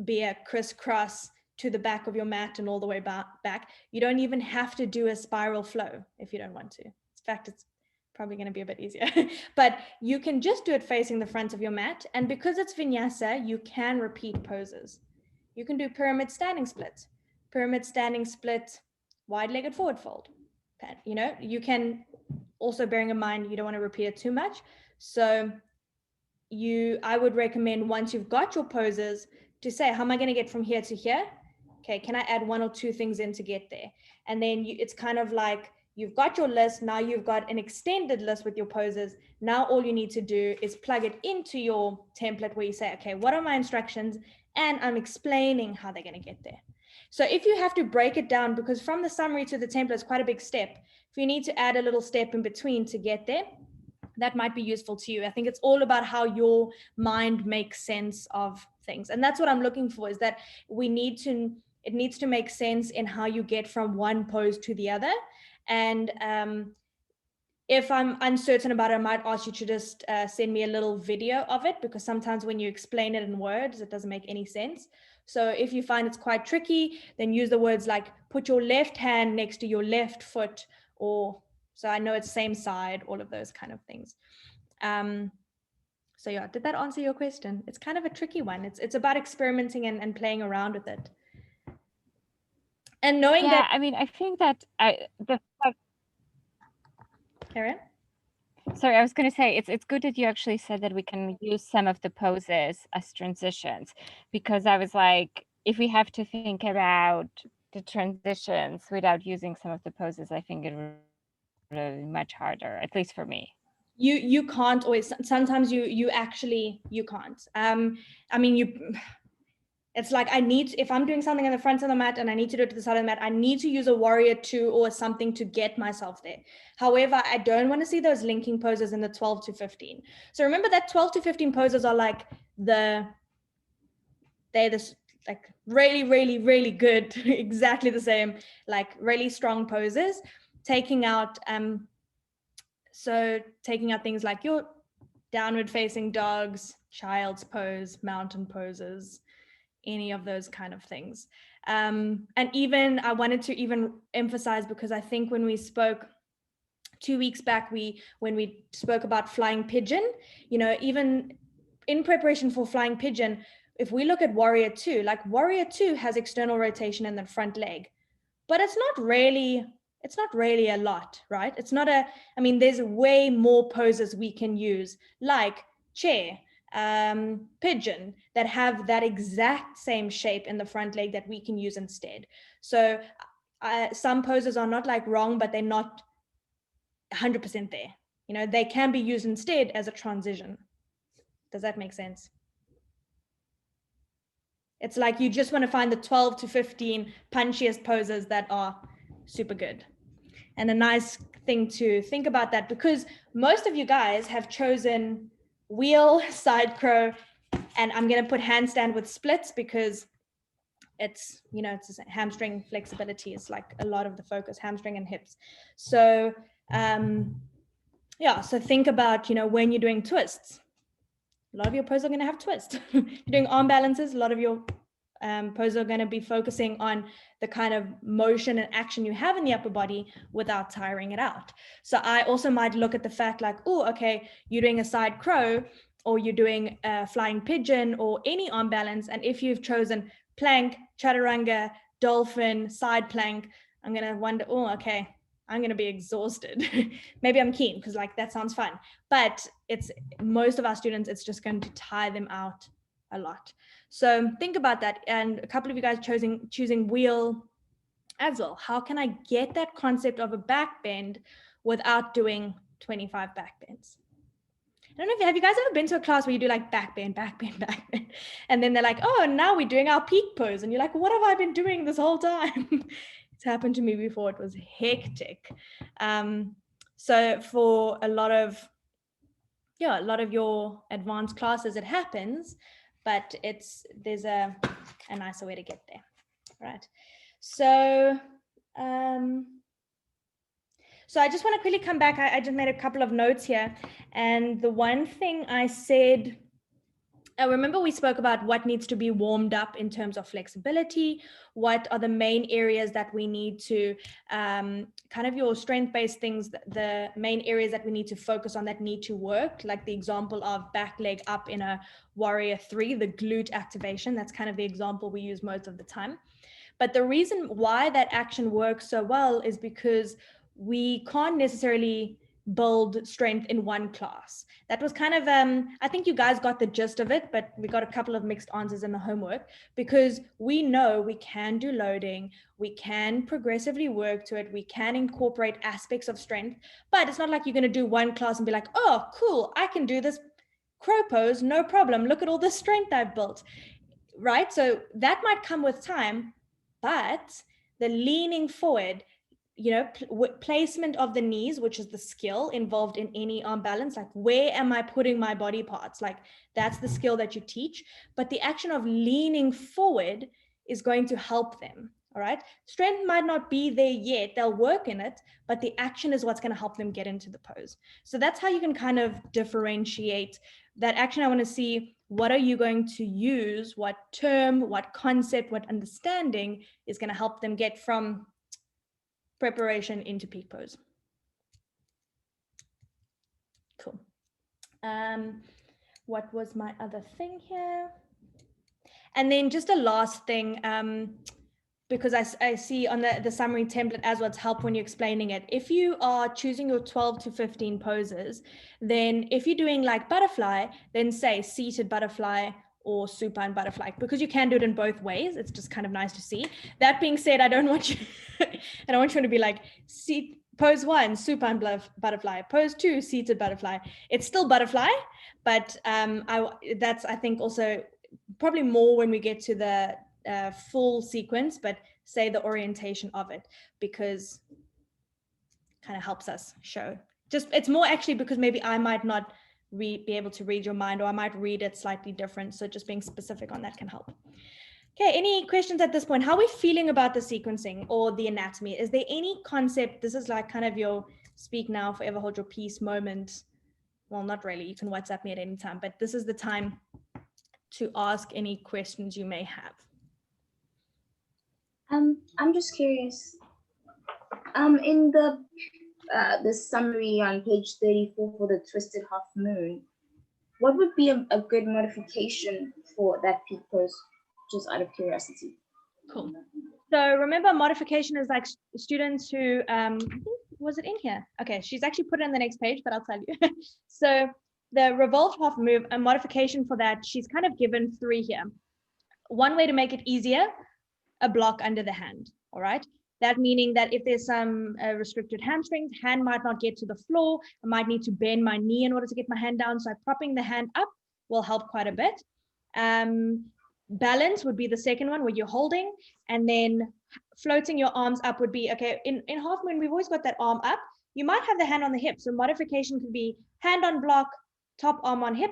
be a crisscross to the back of your mat and all the way back. You don't even have to do a spiral flow if you don't want to. In fact, it's probably going to be a bit easier, but you can just do it facing the front of your mat. And because it's vinyasa, you can repeat poses. You can do pyramid standing split, wide-legged forward fold. You know, you can also, bearing in mind, you don't want to repeat it too much. So I would recommend, once you've got your poses, to say, how am I going to get from here to here? Okay, can I add 1 or 2 things in to get there? And then it's kind of like, you've got your list, now you've got an extended list with your poses. Now all you need to do is plug it into your template where you say, okay, what are my instructions? And I'm explaining how they're going to get there. So if you have to break it down, because from the summary to the template is quite a big step, if you need to add a little step in between to get there, that might be useful to you. I think it's all about how your mind makes sense of things. And that's what I'm looking for, is that it needs to make sense in how you get from one pose to the other. And if I'm uncertain about it, I might ask you to just send me a little video of it, because sometimes when you explain it in words, it doesn't make any sense. So if you find it's quite tricky, then use the words like put your left hand next to your left foot, or so I know it's same side, all of those kind of things. So yeah, did that answer your question? It's kind of a tricky one. It's about experimenting and playing around with it. And knowing that, I mean, I think that Karen? Sorry, I was going to say, it's good that you actually said that we can use some of the poses as transitions, because I was like, if we have to think about the transitions without using some of the poses, I think it would be really much harder, at least for me. You can't always, sometimes you can't. I mean, It's like if I'm doing something in the front of the mat and I need to do it to the side of the mat, I need to use a warrior 2 or something to get myself there. However, I don't want to see those linking poses in the 12 to 15. So remember that 12 to 15 poses are like they're this like really, really, really good, exactly the same, like really strong poses, taking out things like your downward facing dogs, child's pose, mountain poses, any of those kind of things. And even I wanted to even emphasize, because I think when we spoke 2 weeks back, when we spoke about flying pigeon, you know, even in preparation for flying pigeon, if we look at warrior 2, like warrior 2 has external rotation in the front leg, but it's not really a lot, right? It's not I mean, there's way more poses we can use, like chair, pigeon, that have that exact same shape in the front leg that we can use instead. So some poses are not like wrong, but they're not 100% there. You know, they can be used instead as a transition. Does that make sense? It's like you just want to find the 12 to 15 punchiest poses that are super good. And a nice thing to think about that, because most of you guys have chosen wheel, side crow, and I'm going to put handstand with splits because it's, you know, it's hamstring flexibility is like a lot of the focus, hamstring and hips. So yeah, so think about, you know, when you're doing twists, a lot of your poses are going to have twists. You're doing arm balances, a lot of your poses are going to be focusing on the kind of motion and action you have in the upper body without tiring it out. So I also might look at the fact like, oh, okay, you're doing a side crow, or you're doing a flying pigeon, or any arm balance. And if you've chosen plank, chaturanga, dolphin, side plank, I'm going to wonder, oh, okay, I'm going to be exhausted. Maybe I'm keen because like that sounds fun, but it's most of our students, it's just going to tire them out a lot. So think about that. And a couple of you guys choosing wheel as well. How can I get that concept of a back bend without doing 25 back bends? I don't know have you guys ever been to a class where you do like back bend, and then they're like, oh, now we're doing our peak pose, and you're like, what have I been doing this whole time? It's happened to me before. It was hectic. So for a lot of your advanced classes, it happens, but there's a nicer way to get there, right? So so I just want to quickly come back. I just made a couple of notes here, and the one thing I said, I remember we spoke about what needs to be warmed up in terms of flexibility, what are the main areas that we need to, kind of your strength-based things, the main areas that we need to focus on that need to work, like the example of back leg up in a warrior 3, the glute activation, that's kind of the example we use most of the time. But the reason why that action works so well is because we can't necessarily build strength in one class. That was kind of, I think you guys got the gist of it, but we got a couple of mixed answers in the homework, because we know we can do loading, we can progressively work to it, we can incorporate aspects of strength, but it's not like you're going to do one class and be like, oh, cool, I can do this crow pose, no problem. Look at all the strength I've built, right? So that might come with time, but the leaning forward, you know, placement of the knees, which is the skill involved in any arm balance, like where am I putting my body parts? Like that's the skill that you teach, but the action of leaning forward is going to help them. All right. Strength might not be there yet. They'll work in it, but the action is what's going to help them get into the pose. So that's how you can kind of differentiate that action. I want to see, what are you going to use? What term, what concept, what understanding is going to help them get from preparation into peak pose. Cool. What was my other thing here? And then just a last thing, because I see on the summary template as well, it's helpful when you're explaining it. If you are choosing your 12 to 15 poses, then if you're doing like butterfly, then say seated butterfly or supine butterfly, because you can do it in both ways. It's just kind of nice to see. That being said, I don't want you to be like, pose 1, supine butterfly, pose 2, seated butterfly. It's still butterfly, but that's, I think, also probably more when we get to the full sequence, but say the orientation of it, because kind of helps us show. Just, it's more actually because maybe I might not be able to read your mind, or I might read it slightly different. So just being specific on that can help. Okay, any questions at this point? How are we feeling about the sequencing or the anatomy? Is there any concept? This is like kind of your speak now, forever hold your peace moment. Well, not really. You can WhatsApp me at any time, but this is the time to ask any questions you may have. I'm just curious. In the summary on page 34 for the twisted half moon, what would be a good modification for that peak pose, just out of curiosity? Cool. So remember, modification is like students who, I think, was it in here? Okay, she's actually put it on the next page, but I'll tell you. So the revolved half move, a modification for that, she's kind of given 3 here. One way to make it easier, a block under the hand, all right? That meaning that if there's some restricted hamstrings, hand might not get to the floor. I might need to bend my knee in order to get my hand down. So propping the hand up will help quite a bit. Balance would be the second one, where you're holding, and then floating your arms up would be, okay, in half moon, we've always got that arm up. You might have the hand on the hip. So modification could be hand on block, top arm on hip.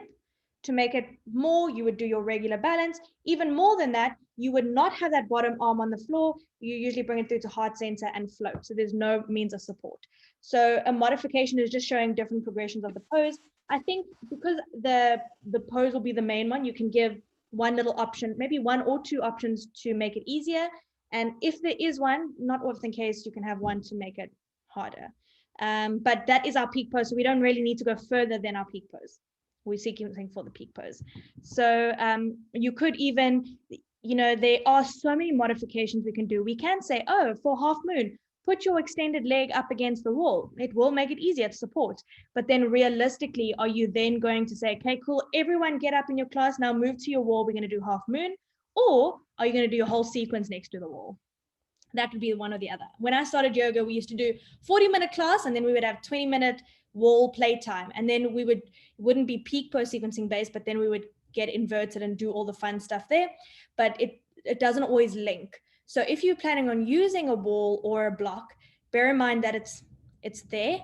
To make it more, you would do your regular balance. Even more than that, you would not have that bottom arm on the floor. You usually bring it through to heart center and float. So there's no means of support. So a modification is just showing different progressions of the pose. I think because the pose will be the main one, you can give one little option, maybe 1 or 2 options to make it easier. And if there is one, not often case, you can have one to make it harder. But that is our peak pose. So we don't really need to go further than our peak pose. We're sequencing for the peak pose. So you could even, there are so many modifications we can do. We can say, oh, for half moon, put your extended leg up against the wall. It will make it easier to support. But then realistically, are you then going to say, okay, cool, everyone get up in your class, now move to your wall, we're gonna do half moon? Or are you gonna do your whole sequence next to the wall? That would be one or the other. When I started yoga, we used to do 40-minute class, and then we would have 20-minute wall playtime. And then it wouldn't be peak pose sequencing based, but then we would get inverted and do all the fun stuff there. But it doesn't always link. So if you're planning on using a wall or a block, bear in mind that it's there.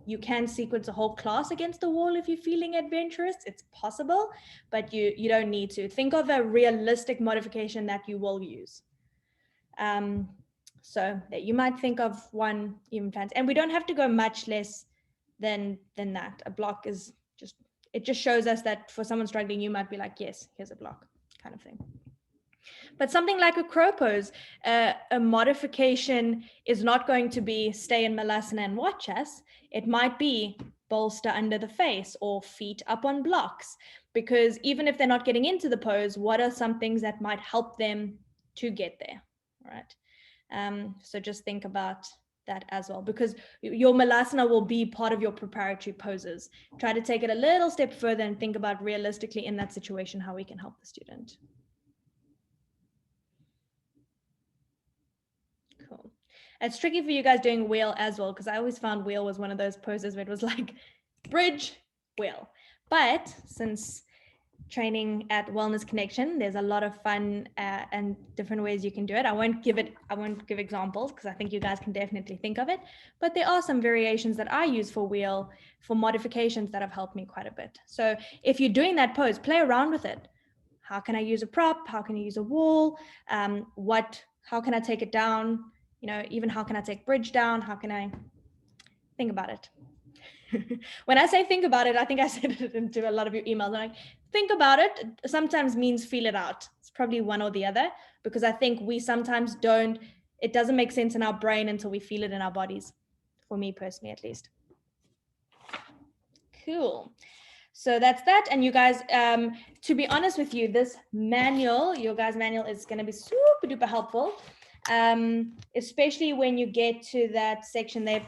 You can sequence a whole class against the wall if you're feeling adventurous. It's possible, but you don't need to. Think of a realistic modification that you will use. So that you might think of one even plans, and we don't have to go much less than that. A block is it just shows us that for someone struggling, you might be like, yes, here's a block kind of thing. But something like a crow pose, a modification is not going to be stay in Malasana and watch us. It might be bolster under the face or feet up on blocks, because even if they're not getting into the pose, what are some things that might help them to get there, right? So just think about that as well, because your Malasana will be part of your preparatory poses. Try to take it a little step further and think about realistically in that situation how we can help the student. Cool. It's tricky for you guys doing wheel as well, because I always found wheel was one of those poses where it was like bridge, wheel. But since training at Wellness Connection, there's a lot of fun and different ways you can do it. I won't give examples because I think you guys can definitely think of it, but there are some variations that I use for wheel for modifications that have helped me quite a bit. So if you're doing that pose, play around with it. How can I use a prop? How can I use a wall? How can I take it down? Even how can I take bridge down? How can I think about it? When I say think about it, I think I said it into a lot of your emails. Like, think about it sometimes means feel it out. It's probably one or the other, because I think we sometimes it doesn't make sense in our brain until we feel it in our bodies, for me personally, at least. Cool. So that's that. And you guys, to be honest with you, this manual, your guys' manual is going to be super duper helpful. Especially when you get to that section there,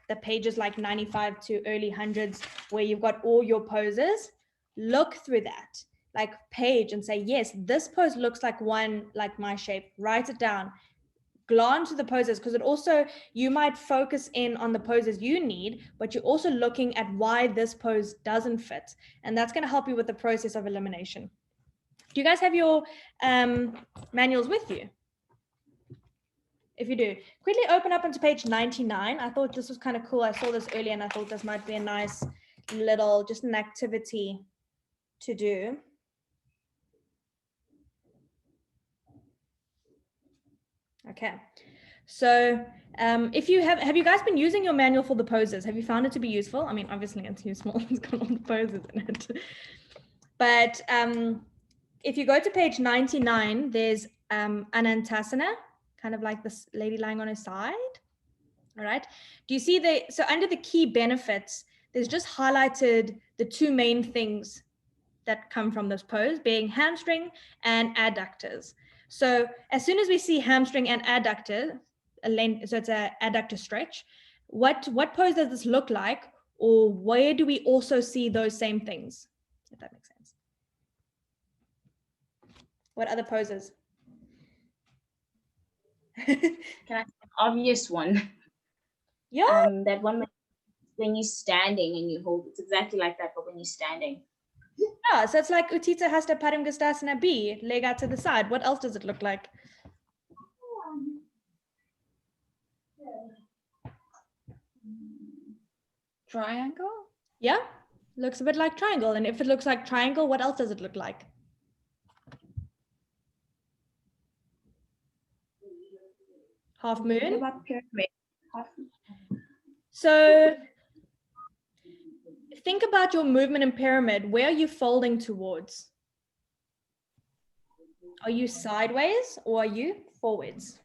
the pages like 95 to early hundreds, where you've got all your poses. Look through that like page and say, yes, this pose looks like one like my shape. Write it down, glance to the poses, because it also, you might focus in on the poses you need, but you're also looking at why this pose doesn't fit, and that's going to help you with the process of elimination. Do you guys have your manuals with you? If you do, quickly open up onto page 99. I thought this was kind of cool. I saw this earlier and I thought this might be a nice little, just an activity to do. Okay, so if you have you guys been using your manual for the poses? Have you found it to be useful? I mean, obviously it's useful. It's got all the poses in it. But if you go to page 99, there's Anantasana, kind of like this lady lying on her side. All right. Do you see so under the key benefits, there's just highlighted the two main things that come from this pose, being hamstring and adductors. So as soon as we see hamstring and adductor, so it's an adductor stretch, what pose does this look like, or where do we also see those same things, if that makes sense? What other poses? Can I say an obvious one? Yeah. That one when you're standing and you hold, it's exactly like that, but when you're standing. Yeah, so it's like Utthita Hasta Padangusthasana B, leg out to the side. What else does it look like? Triangle? Yeah, looks a bit like triangle. And if it looks like triangle, what else does it look like? Half moon. What about pyramid? So think about your movement in pyramid. Where are you folding towards? Are you sideways or are you forwards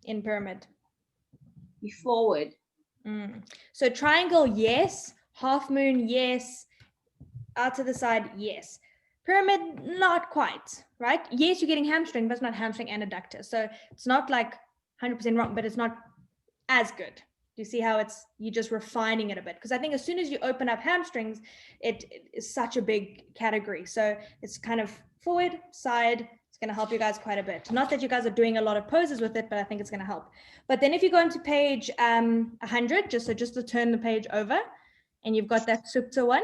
in pyramid? You forward. So triangle, yes. Half moon, yes. Out to the side, yes. Pyramid, not quite, right? Yes, you're getting hamstring, but it's not hamstring and adductor. So it's not like 100% wrong, but it's not as good. Do you see how you're just refining it a bit? Because I think as soon as you open up hamstrings, it is such a big category. So it's kind of forward, side. It's going to help you guys quite a bit. Not that you guys are doing a lot of poses with it, but I think it's going to help. But then if you go into page 100, just to turn the page over, and you've got that Supta one.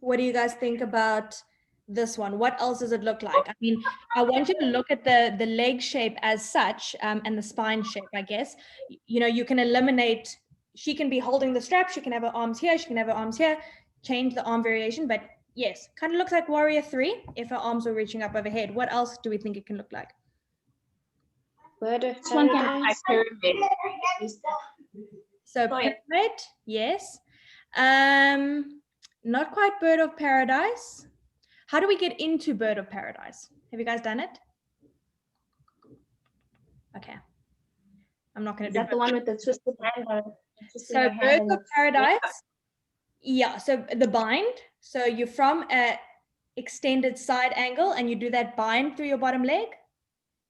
What do you guys think about this one? What else does it look like? I mean, I want you to look at the leg shape as such, and the spine shape, I guess. You know, you can eliminate, she can be holding the strap, she can have her arms here, she can have her arms here, change the arm variation, but yes, kind of looks like warrior 3 if her arms were reaching up overhead. What else do we think it can look like? Bird of This one can paradise. like pyramid. So Go ahead. pyramid, yes. Not quite bird of paradise. How do we get into bird of paradise? Have you guys done it? Okay. I'm not going Is to do that the one with the twisted hand? So birds of paradise. Yeah, so the bind. So you're from a extended side angle and you do that bind through your bottom leg.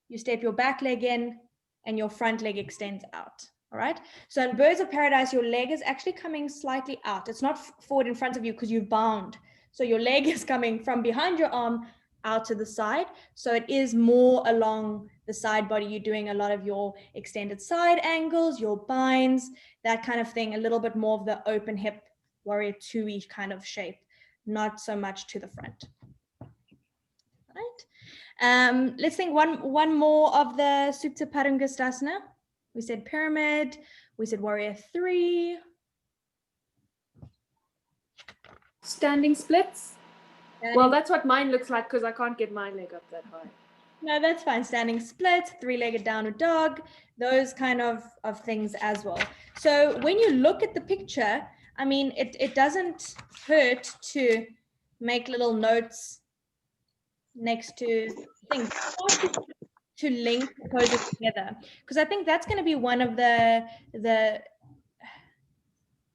You step your back leg in and your front leg extends out. All right. So in birds of paradise, your leg is actually coming slightly out. It's not forward in front of you because you've bound. So your leg is coming from behind your arm out to the side. So it is more along the side body. You're doing a lot of your extended side angles, your binds, that kind of thing. A little bit more of the open hip warrior 2-y kind of shape, not so much to the front. Right. Let's think one more of the Supta Padangusthasana. We said pyramid, we said warrior 3. Standing splits. Standing, Well, that's what mine looks like because I can't get my leg up that high. no, that's fine. Standing split, 3-legged downward dog, those kind of things as well. So when you look at the picture, I mean, it doesn't hurt to make little notes next to things to link the poses together, because I think that's going to be one of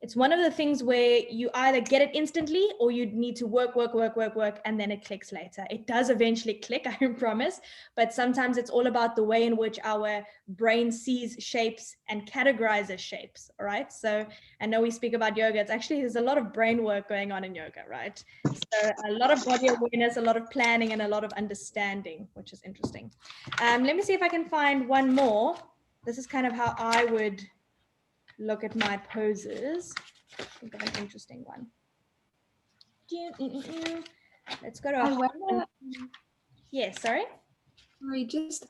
it's one of the things where you either get it instantly or you need to work, and then it clicks later. It does eventually click, I promise, but sometimes it's all about the way in which our brain sees shapes and categorizes shapes, all right? So I know we speak about yoga. It's actually, there's a lot of brain work going on in yoga, right? So a lot of body awareness, a lot of planning, and a lot of understanding, which is interesting. Let me see if I can find one more. This is kind of how I would look at my poses. Think of an interesting one. Let's go to I a wonder, yes, sorry. we just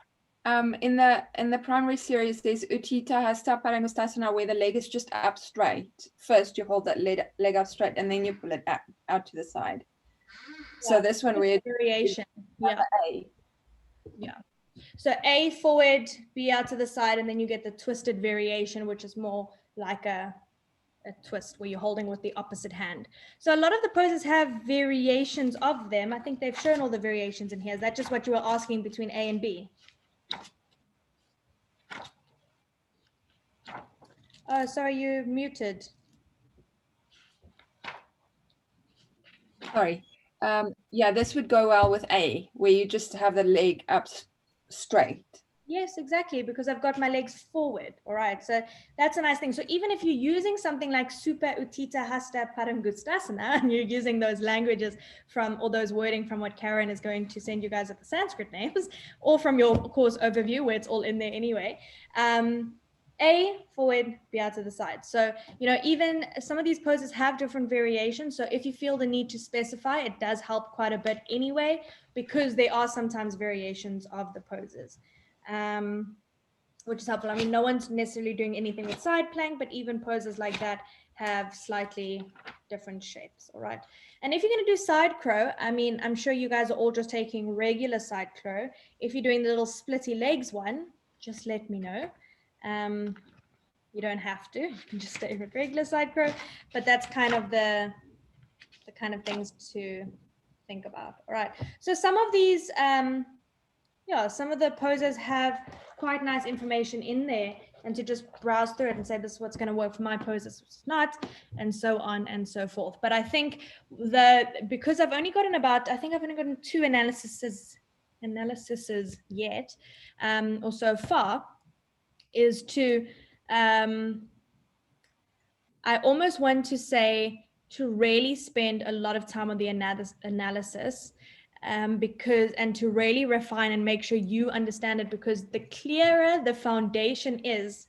in the primary series, there's Utthita Hasta Padangusthasana, where the leg is just up straight. First, you hold that leg up straight, and then you pull it out to the side. So Yeah, this one, it's we're variation. Yeah. A. So A forward, B out to the side, and then you get the twisted variation, which is more like a twist where you're holding with the opposite hand. So a lot of the poses have variations of them. I think they've shown all the variations in here. Is that just what you were asking between A and B? Oh, sorry, you muted. Sorry. Yeah, this would go well with A, where you just have the leg up straight. Yes, exactly, because I've got my legs forward. All right, so that's a nice thing. So even if you're using something like Supta Utthita Hasta Padangusthasana, and you're using those languages from, or those wording from what Karen is going to send you guys at the Sanskrit names, or from your course overview where it's all in there anyway, A, forward, B out to the side. So, you know, even some of these poses have different variations. So if you feel the need to specify, it does help quite a bit anyway, because there are sometimes variations of the poses. Which is helpful. I mean, no one's necessarily doing anything with side plank, but even poses like that have slightly different shapes. All right. And if you're going to do side crow, I mean, I'm sure you guys are all just taking regular side crow. If you're doing the little splitty legs one, just let me know. You don't have to, you can just stay with regular side crow, but that's kind of the kind of things to think about. All right. So some of these, yeah, some of the poses have quite nice information in there, and to just browse through it and say, this is what's going to work for my pose, this is not, and so on and so forth. But I think because I've only gotten I think I've only gotten 2 analyses yet, or so far, is to, I almost want to say to really spend a lot of time on the analysis, because, and to really refine and make sure you understand it, because the clearer the foundation is,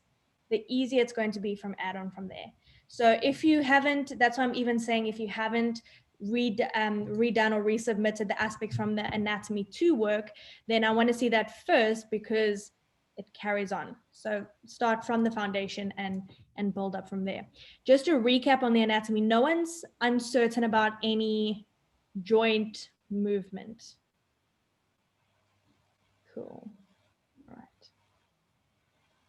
the easier it's going to be from add-on from there. So if you haven't, that's why I'm even saying, if you haven't redone or resubmitted the aspects from the anatomy 2 work, then I want to see that first, because it carries on. So start from the foundation and build up from there. Just to recap on the anatomy, no one's uncertain about any joint movement. Cool. All right.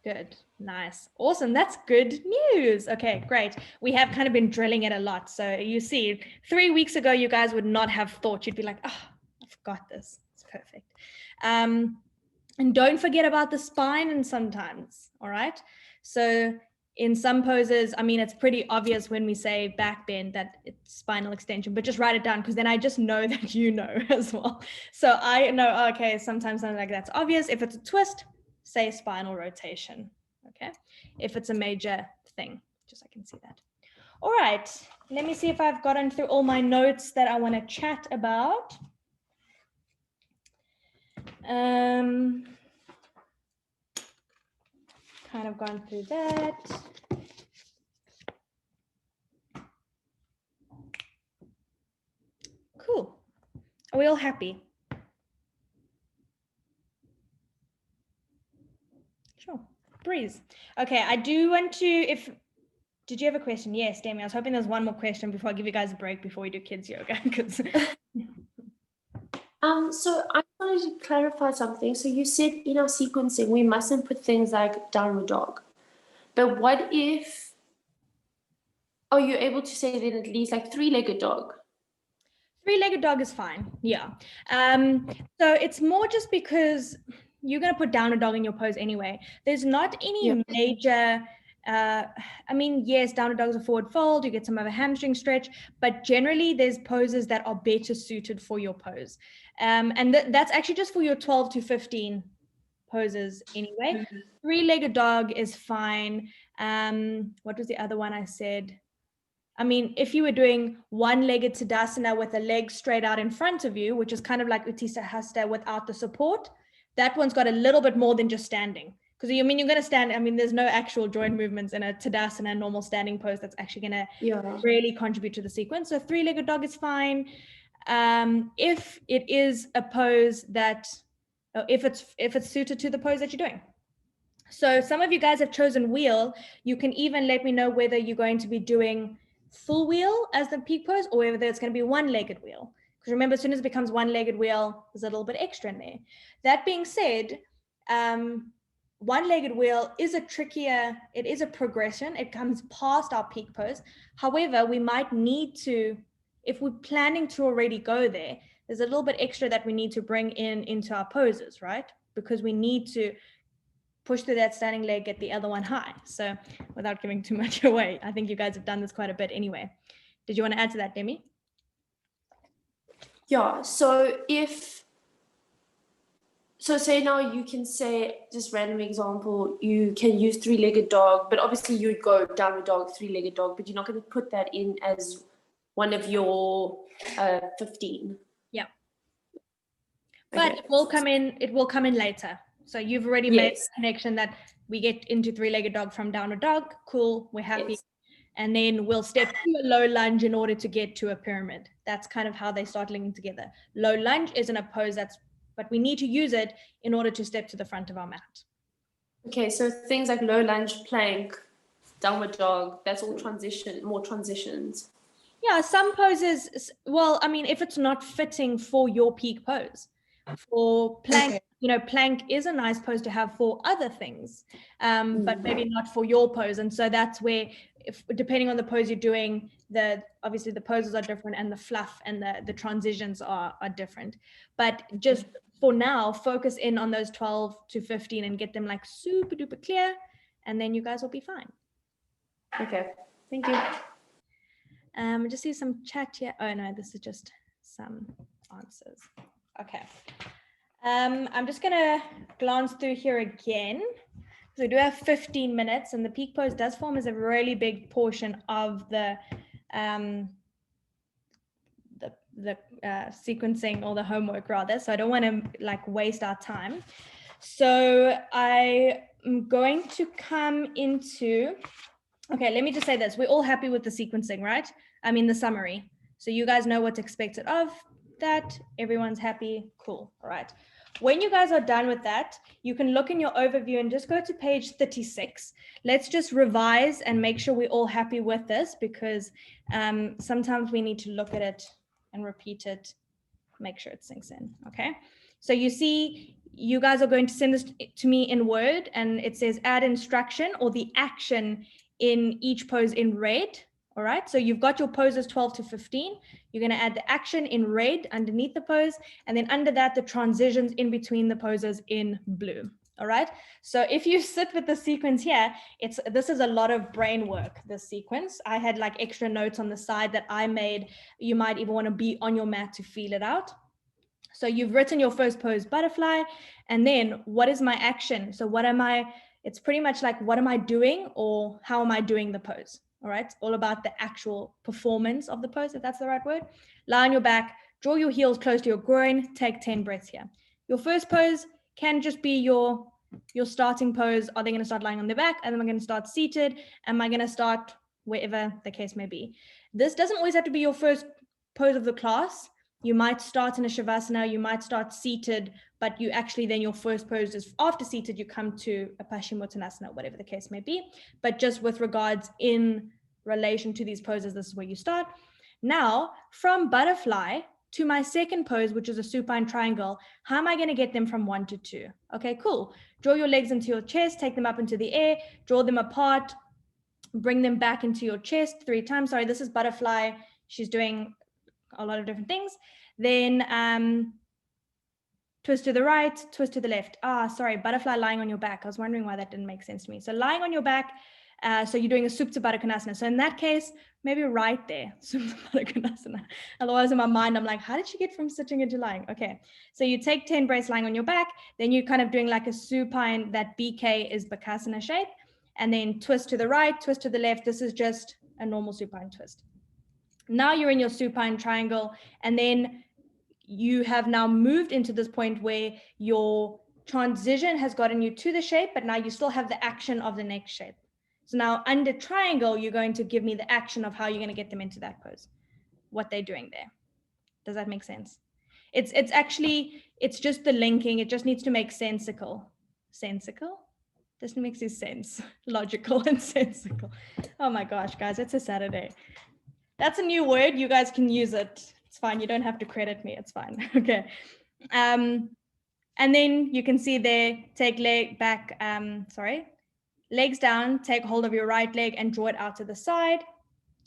Good. Nice. Awesome. That's good news. Okay, great. We have kind of been drilling it a lot. So you see, 3 weeks ago, you guys would not have thought, you'd be like, oh, I've got this. It's perfect. And don't forget about the spine and sometimes, all right? So in some poses, I mean, it's pretty obvious when we say back bend that it's spinal extension, but just write it down, because then I just know that you know as well. So I know, okay, sometimes something like that's obvious. If it's a twist, say spinal rotation, okay? If it's a major thing, just I can see that. All right, let me see if I've gotten through all my notes that I want to chat about. Kind of gone through that. Cool. Are we all happy? Sure. Breeze. Okay, I do want to, did you have a question? Yes, Demi, I was hoping there's one more question before I give you guys a break before we do kids yoga. So I wanted to clarify something. So you said in our sequencing, we mustn't put things like downward dog. But what if, are you able to say that at least like 3-legged dog? 3-legged dog is fine. Yeah. So it's more just because you're going to put downward dog in your pose anyway. There's not any major, I mean, yes, downward dog is a forward fold, you get some of a hamstring stretch, but generally there's poses that are better suited for your pose. And that's actually just for your 12 to 15 poses anyway. 3-legged dog is fine. What was the other one I said? I mean, if you were doing 1-legged Tadasana with a leg straight out in front of you, which is kind of like Utthita Hasta without the support, that one's got a little bit more than just standing. Because I mean, you're going to stand, I mean, there's no actual joint movements in a Tadasana normal standing pose that's actually going to Yeah. really contribute to the sequence. So three-legged dog is fine. If it is a pose that, if it's suited to the pose that you're doing. So some of you guys have chosen wheel. You can even let me know whether you're going to be doing full wheel as the peak pose or whether it's going to be one-legged wheel. Because remember, as soon as it becomes one-legged wheel, there's a little bit extra in there. That being said, one-legged wheel is a trickier, it is a progression. It comes past our peak pose. However, we might need to, if we're planning to already go there, there's a little bit extra that we need to bring into our poses, right? Because we need to push through that standing leg, get the other one high. So without giving too much away, I think you guys have done this quite a bit anyway. Did you want to add to that, Demi? Yeah, so say now you can say, just random example, you can use three-legged dog, but obviously you'd go downward dog, three-legged dog, but you're not going to put that in as one of your 15. Yeah. But Okay. it will come in later. So you've already made Yes. the connection that we get into three-legged dog from downward dog. Cool, we're happy. Yes. And then we'll step to a low lunge in order to get to a pyramid. That's kind of how they start linking together. Low lunge isn't a pose but we need to use it in order to step to the front of our mat. Okay, so things like low lunge, plank, downward dog, that's all more transitions. Yeah, some poses, well, I mean, if it's not fitting for your peak pose, for plank, Okay. you know, plank is a nice pose to have for other things, but maybe not for your pose. And so that's where, depending on the pose you're doing, obviously the poses are different and the fluff and the transitions are different. But just for now, focus in on those 12 to 15 and get them like super duper clear, and then you guys will be fine. Okay, thank you. Just see some chat here. Oh no, this is just some answers. Okay. I'm just gonna glance through here again. So we do have 15 minutes, and the peak pose does form as a really big portion of the sequencing or the homework rather. So I don't want to like waste our time. So I am going to come into, okay, let me just say this. We're all happy with the sequencing, right? I mean, the summary. So you guys know what's expected of that. Everyone's happy. Cool. All right. When you guys are done with that, you can look in your overview and just go to page 36. Let's just revise and make sure we're all happy with this, because sometimes we need to look at it and repeat it, make sure it sinks in. Okay. So you see, you guys are going to send this to me in Word, and it says add instruction or the action in each pose in red. All right, so you've got your poses 12 to 15. You're going to add the action in red underneath the pose, and then under that, the transitions in between the poses in blue. All right, so if you sit with the sequence here, this is a lot of brain work, this sequence. I had like extra notes on the side that I made. You might even want to be on your mat to feel it out. So you've written your first pose, butterfly, and then what is my action? So it's pretty much like, what am I doing, or how am I doing the pose? All right, it's all about the actual performance of the pose, if that's the right word. Lie on your back, draw your heels close to your groin, take 10 breaths here. Your first pose can just be your starting pose. Are they going to start lying on their back? Am I going to start seated? Am I going to start wherever the case may be? This doesn't always have to be your first pose of the class. You might start in a Shavasana, you might start seated, but you actually then your first pose is after seated, you come to a Paschimottanasana, whatever the case may be. But just with regards in relation to these poses, this is where you start. Now, from butterfly to my second pose, which is a supine triangle, how am I going to get them from 1 to 2? Okay, cool. Draw your legs into your chest, take them up into the air, draw them apart, bring them back into your chest 3 times. Sorry, this is butterfly. She's doing a lot of different things. Then twist to the right, twist to the left. Sorry, butterfly lying on your back. I was wondering why that didn't make sense to me. So lying on your back, so you're doing a Supta Baddha Konasana. So in that case, maybe right there, Supta Baddha Konasana. Otherwise in my mind, I'm like, how did she get from sitting into lying? Okay, so you take 10 breaths lying on your back, then you're kind of doing like a supine, that BK is Bakasana shape, and then twist to the right, twist to the left. This is just a normal supine twist. Now you're in your supine triangle, and then you have now moved into this point where your transition has gotten you to the shape, but now you still have the action of the next shape. So now under triangle, you're going to give me the action of how you're going to get them into that pose, what they're doing there. Does that make sense? It's actually, it's just the linking. It just needs to make sensical. Sensical? This makes sense. Logical and sensical. Oh my gosh, guys, it's a Saturday. That's a new word. You guys can use it. It's fine. You don't have to credit me. It's fine. Okay. And then you can see there, take leg back, legs down, take hold of your right leg and draw it out to the side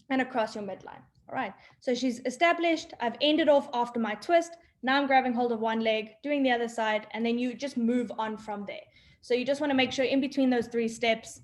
and across your midline. All right. So she's established. I've ended off after my twist. Now I'm grabbing hold of one leg, doing the other side, and then you just move on from there. So you just want to make sure in between those 3 steps,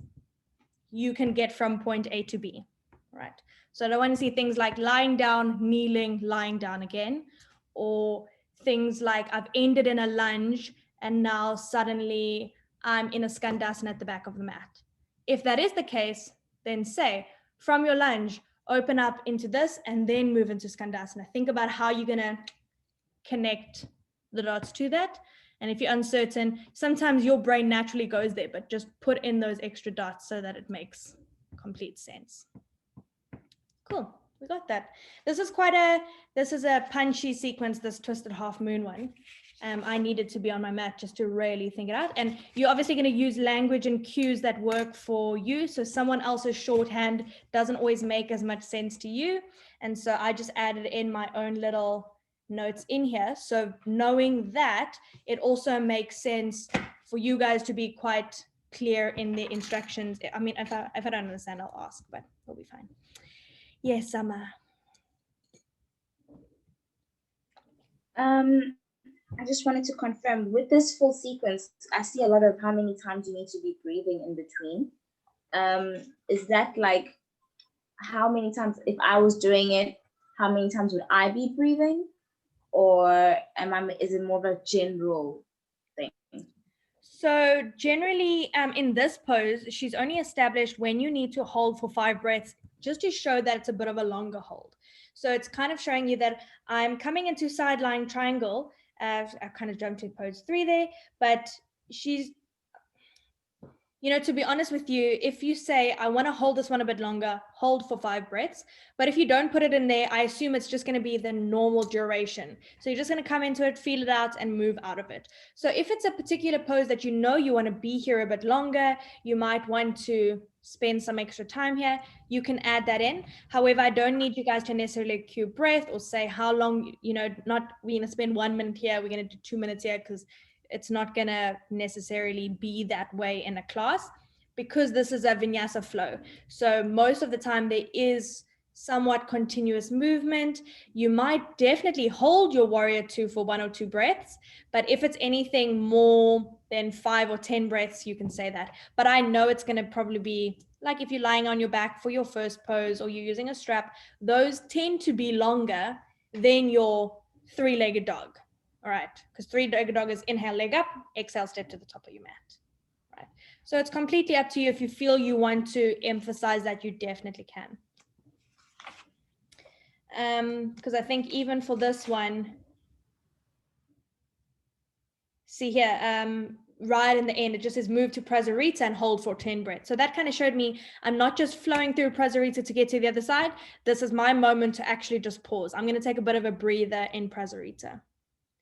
you can get from point A to B. All right. So I don't want to see things like lying down, kneeling, lying down again, or things like I've ended in a lunge and now suddenly I'm in a skandasana at the back of the mat. If that is the case, then say from your lunge, open up into this and then move into skandasana. Think about how you're going to connect the dots to that. And if you're uncertain, sometimes your brain naturally goes there, but just put in those extra dots so that it makes complete sense. Cool, we got that. This is a punchy sequence, this twisted half moon one. I needed to be on my mat just to really think it out. And you're obviously going to use language and cues that work for you. So someone else's shorthand doesn't always make as much sense to you. And so I just added in my own little notes in here. So knowing that, it also makes sense for you guys to be quite clear in the instructions. I mean, if I don't understand, I'll ask, but we'll be fine. Yes, Summer. I just wanted to confirm with this full sequence, I see a lot of how many times you need to be breathing in between. Is that like how many times, if I was doing it, how many times would I be breathing? Or is it more of a general thing? So generally in this pose, she's only established when you need to hold for 5 breaths, just to show that it's a bit of a longer hold. So it's kind of showing you that I'm coming into side lying triangle. I kind of jumped to pose 3 there, but she's, you know, to be honest with you, if you say, I want to hold this one a bit longer, hold for 5 breaths. But if you don't put it in there, I assume it's just going to be the normal duration. So you're just going to come into it, feel it out and move out of it. So if it's a particular pose that you know you want to be here a bit longer, you might want to spend some extra time here, you can add that in. However, I don't need you guys to necessarily cue breath or say how long, you know, not we're going to spend 1 minute here, we're going to do 2 minutes here, because it's not going to necessarily be that way in a class, because this is a vinyasa flow. So most of the time there is somewhat continuous movement. You might definitely hold your warrior 2 for 1 or 2 breaths, but if it's anything more than 5 or 10 breaths, you can say that. But I know it's going to probably be like if you're lying on your back for your first pose or you're using a strap, those tend to be longer than your 3-legged dog. All right, because 3-legged dog is inhale, leg up, exhale, step to the top of your mat. Right. So it's completely up to you. If you feel you want to emphasize that, you definitely can. Because I think even for this one, see here, right in the end, it just says move to Prasarita and hold for 10 breaths. So that kind of showed me I'm not just flowing through Prasarita to get to the other side. This is my moment to actually just pause. I'm going to take a bit of a breather in Prasarita.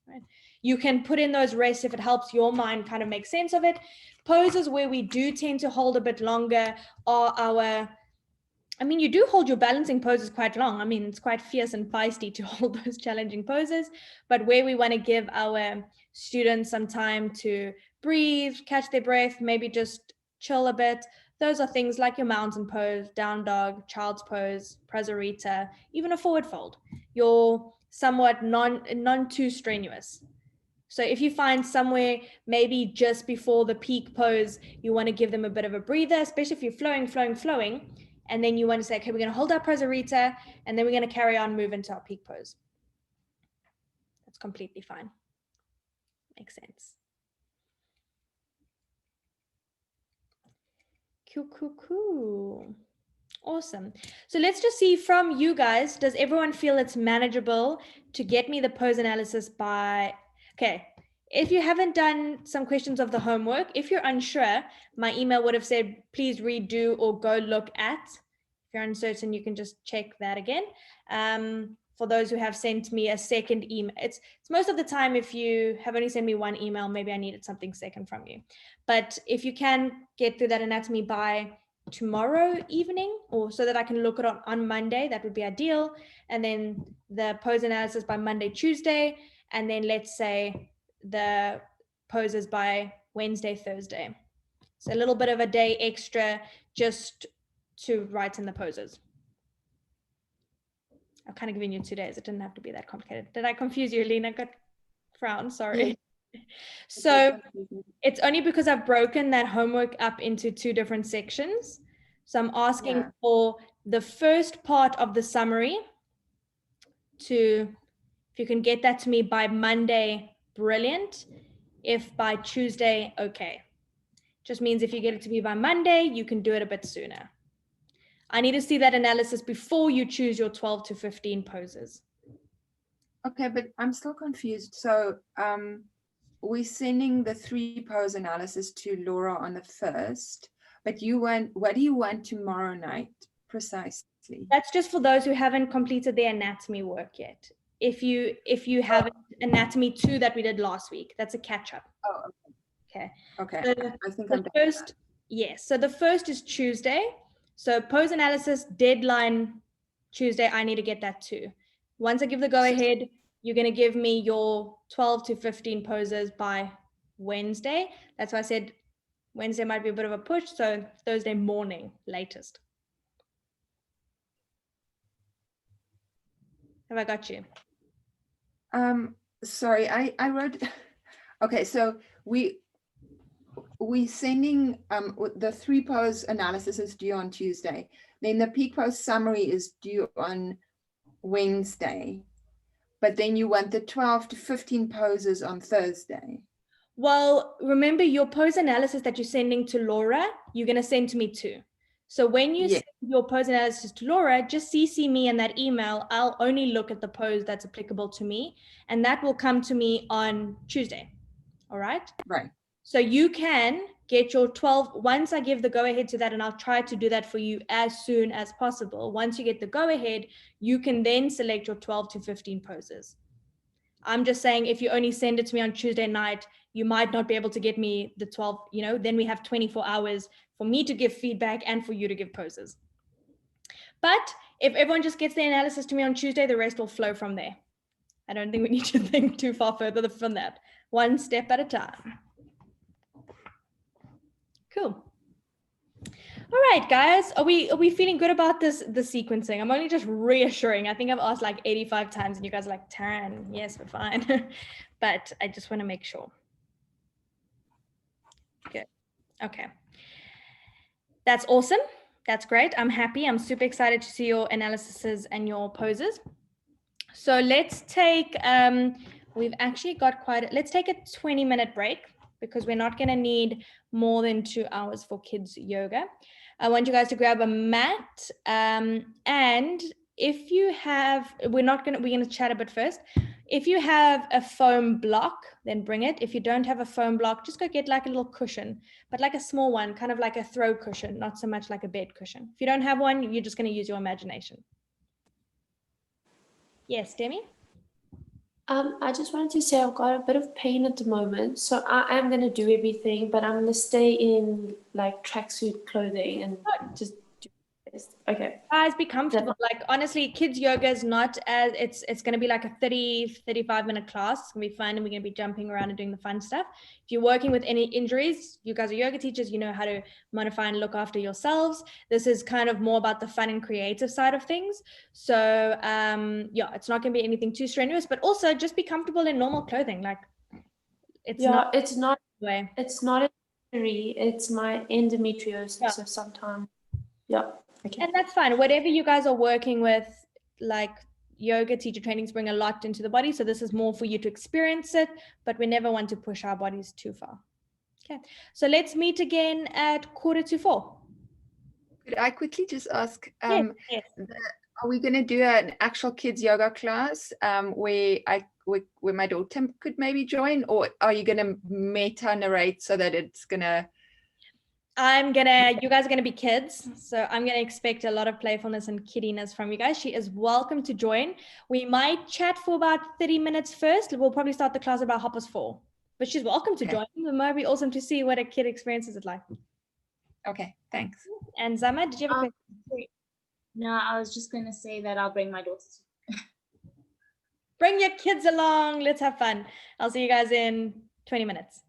Right. You can put in those rests if it helps your mind kind of make sense of it. Poses where we do tend to hold a bit longer are our, I mean, you do hold your balancing poses quite long. I mean, it's quite fierce and feisty to hold those challenging poses, but where we want to give our students some time to breathe, catch their breath, maybe just chill a bit. Those are things like your mountain pose, down dog, child's pose, Prasarita, even a forward fold. Your somewhat non too strenuous. So if you find somewhere maybe just before the peak pose, you want to give them a bit of a breather, especially if you're flowing, and then you want to say, okay, we're going to hold our Prasarita, and then we're going to carry on, move into our peak pose. That's completely fine. Makes sense. Cool. Awesome. So let's just see from you guys, does everyone feel it's manageable to get me the pose analysis by, okay, if you haven't done some questions of the homework, if you're unsure, my email would have said, please redo or go look at. If you're uncertain, you can just check that again. For those who have sent me a second email, it's most of the time, if you have only sent me one email, maybe I needed something second from you. But if you can get through that anatomy by tomorrow evening, or so that I can look at it on Monday, that would be ideal. And then the pose analysis by Monday, Tuesday, and then let's say the poses by Wednesday, Thursday. So a little bit of a day extra just to write in the poses. I've kind of given you 2 days. It didn't have to be that complicated. Did I confuse you, Lena? Got frown, sorry. So it's only because I've broken that homework up into 2 different sections. So I'm asking for the first part of the summary if you can get that to me by Monday, brilliant. If by Tuesday, okay. Just means if you get it to me by Monday, you can do it a bit sooner. I need to see that analysis before you choose your 12 to 15 poses. Okay, but I'm still confused. So we're sending the 3 pose analysis to Laura on the 1st, but what do you want tomorrow night precisely? That's just for those who haven't completed their anatomy work yet. If you have anatomy 2 that we did last week, that's a catch up. Oh, okay. Okay. So I think the I'm done. first, yes. So the first is Tuesday. So pose analysis deadline Tuesday. I need to get that too. Once I give the go ahead, you're going to give me your 12 to 15 poses by Wednesday. That's why I said Wednesday might be a bit of a push. So Thursday morning latest. Have I got you? Sorry, I wrote, okay, so we sending the 3 pose analysis is due on Tuesday. Then the peak pose summary is due on Wednesday, but then you want the 12 to 15 poses on Thursday. Well, remember your pose analysis that you're sending to Laura, you're going to send to me too. So when you send your pose analysis to Laura, just CC me in that email. I'll only look at the pose that's applicable to me, and that will come to me on Tuesday. All right? Right. So you can get your 12, once I give the go ahead to that, and I'll try to do that for you as soon as possible. Once you get the go ahead, you can then select your 12 to 15 poses. I'm just saying, if you only send it to me on Tuesday night, you might not be able to get me the 12, then we have 24 hours for me to give feedback and for you to give poses. But if everyone just gets the analysis to me on Tuesday, the rest will flow from there. I don't think we need to think too far further from that. One step at a time. Cool. All right, guys, are we feeling good about the sequencing? I'm only just reassuring. I think I've asked like 85 times and you guys are like, Taryn, yes, we're fine. But I just want to make sure. Good. Okay. That's awesome. That's great. I'm happy. I'm super excited to see your analyses and your poses. So let's take, we've actually got let's take a 20-minute break because we're not going to need more than 2 hours for kids yoga. I want you guys to grab a mat. And if you have, we're going to chat a bit first. If you have a foam block, then bring it. If you don't have a foam block, just go get like a little cushion, but like a small one, kind of like a throw cushion, not so much like a bed cushion. If you don't have one, you're just going to use your imagination. Yes, Demi? I just wanted to say I've got a bit of pain at the moment, so I am going to do everything, but I'm going to stay in like tracksuit clothing and just do this. Okay. Guys, be comfortable. Like honestly, kids yoga is not as, it's going to be like a 35 minute class. It's going to be fun and we're going to be jumping around and doing the fun stuff. If you're working with any injuries, you guys are yoga teachers, you know how to modify and look after yourselves. This is kind of more about the fun and creative side of things. So yeah, it's not going to be anything too strenuous, but also just be comfortable in normal clothing. Like it's not an injury, it's my endometriosis, so sometimes, okay. And that's fine. Whatever you guys are working with, like yoga teacher trainings bring a lot into the body. So this is more for you to experience it, but we never want to push our bodies too far. Okay. So let's meet again at 3:45. Could I quickly just ask, Yes. Are we going to do an actual kids yoga class where my daughter could maybe join, or are you going to meta narrate so that it's going to? You guys are gonna be kids, so I'm gonna expect a lot of playfulness and kiddiness from you guys. She is welcome to join. We might chat for about 30 minutes first. We'll probably start the class about 4:30, but she's welcome to Okay. join. It might be awesome to see what a kid experiences it like. Okay, thanks. And Zama, did you have a question? No, I was just going to say that I'll bring my daughter. Bring your kids along. Let's have fun. I'll see you guys in 20 minutes.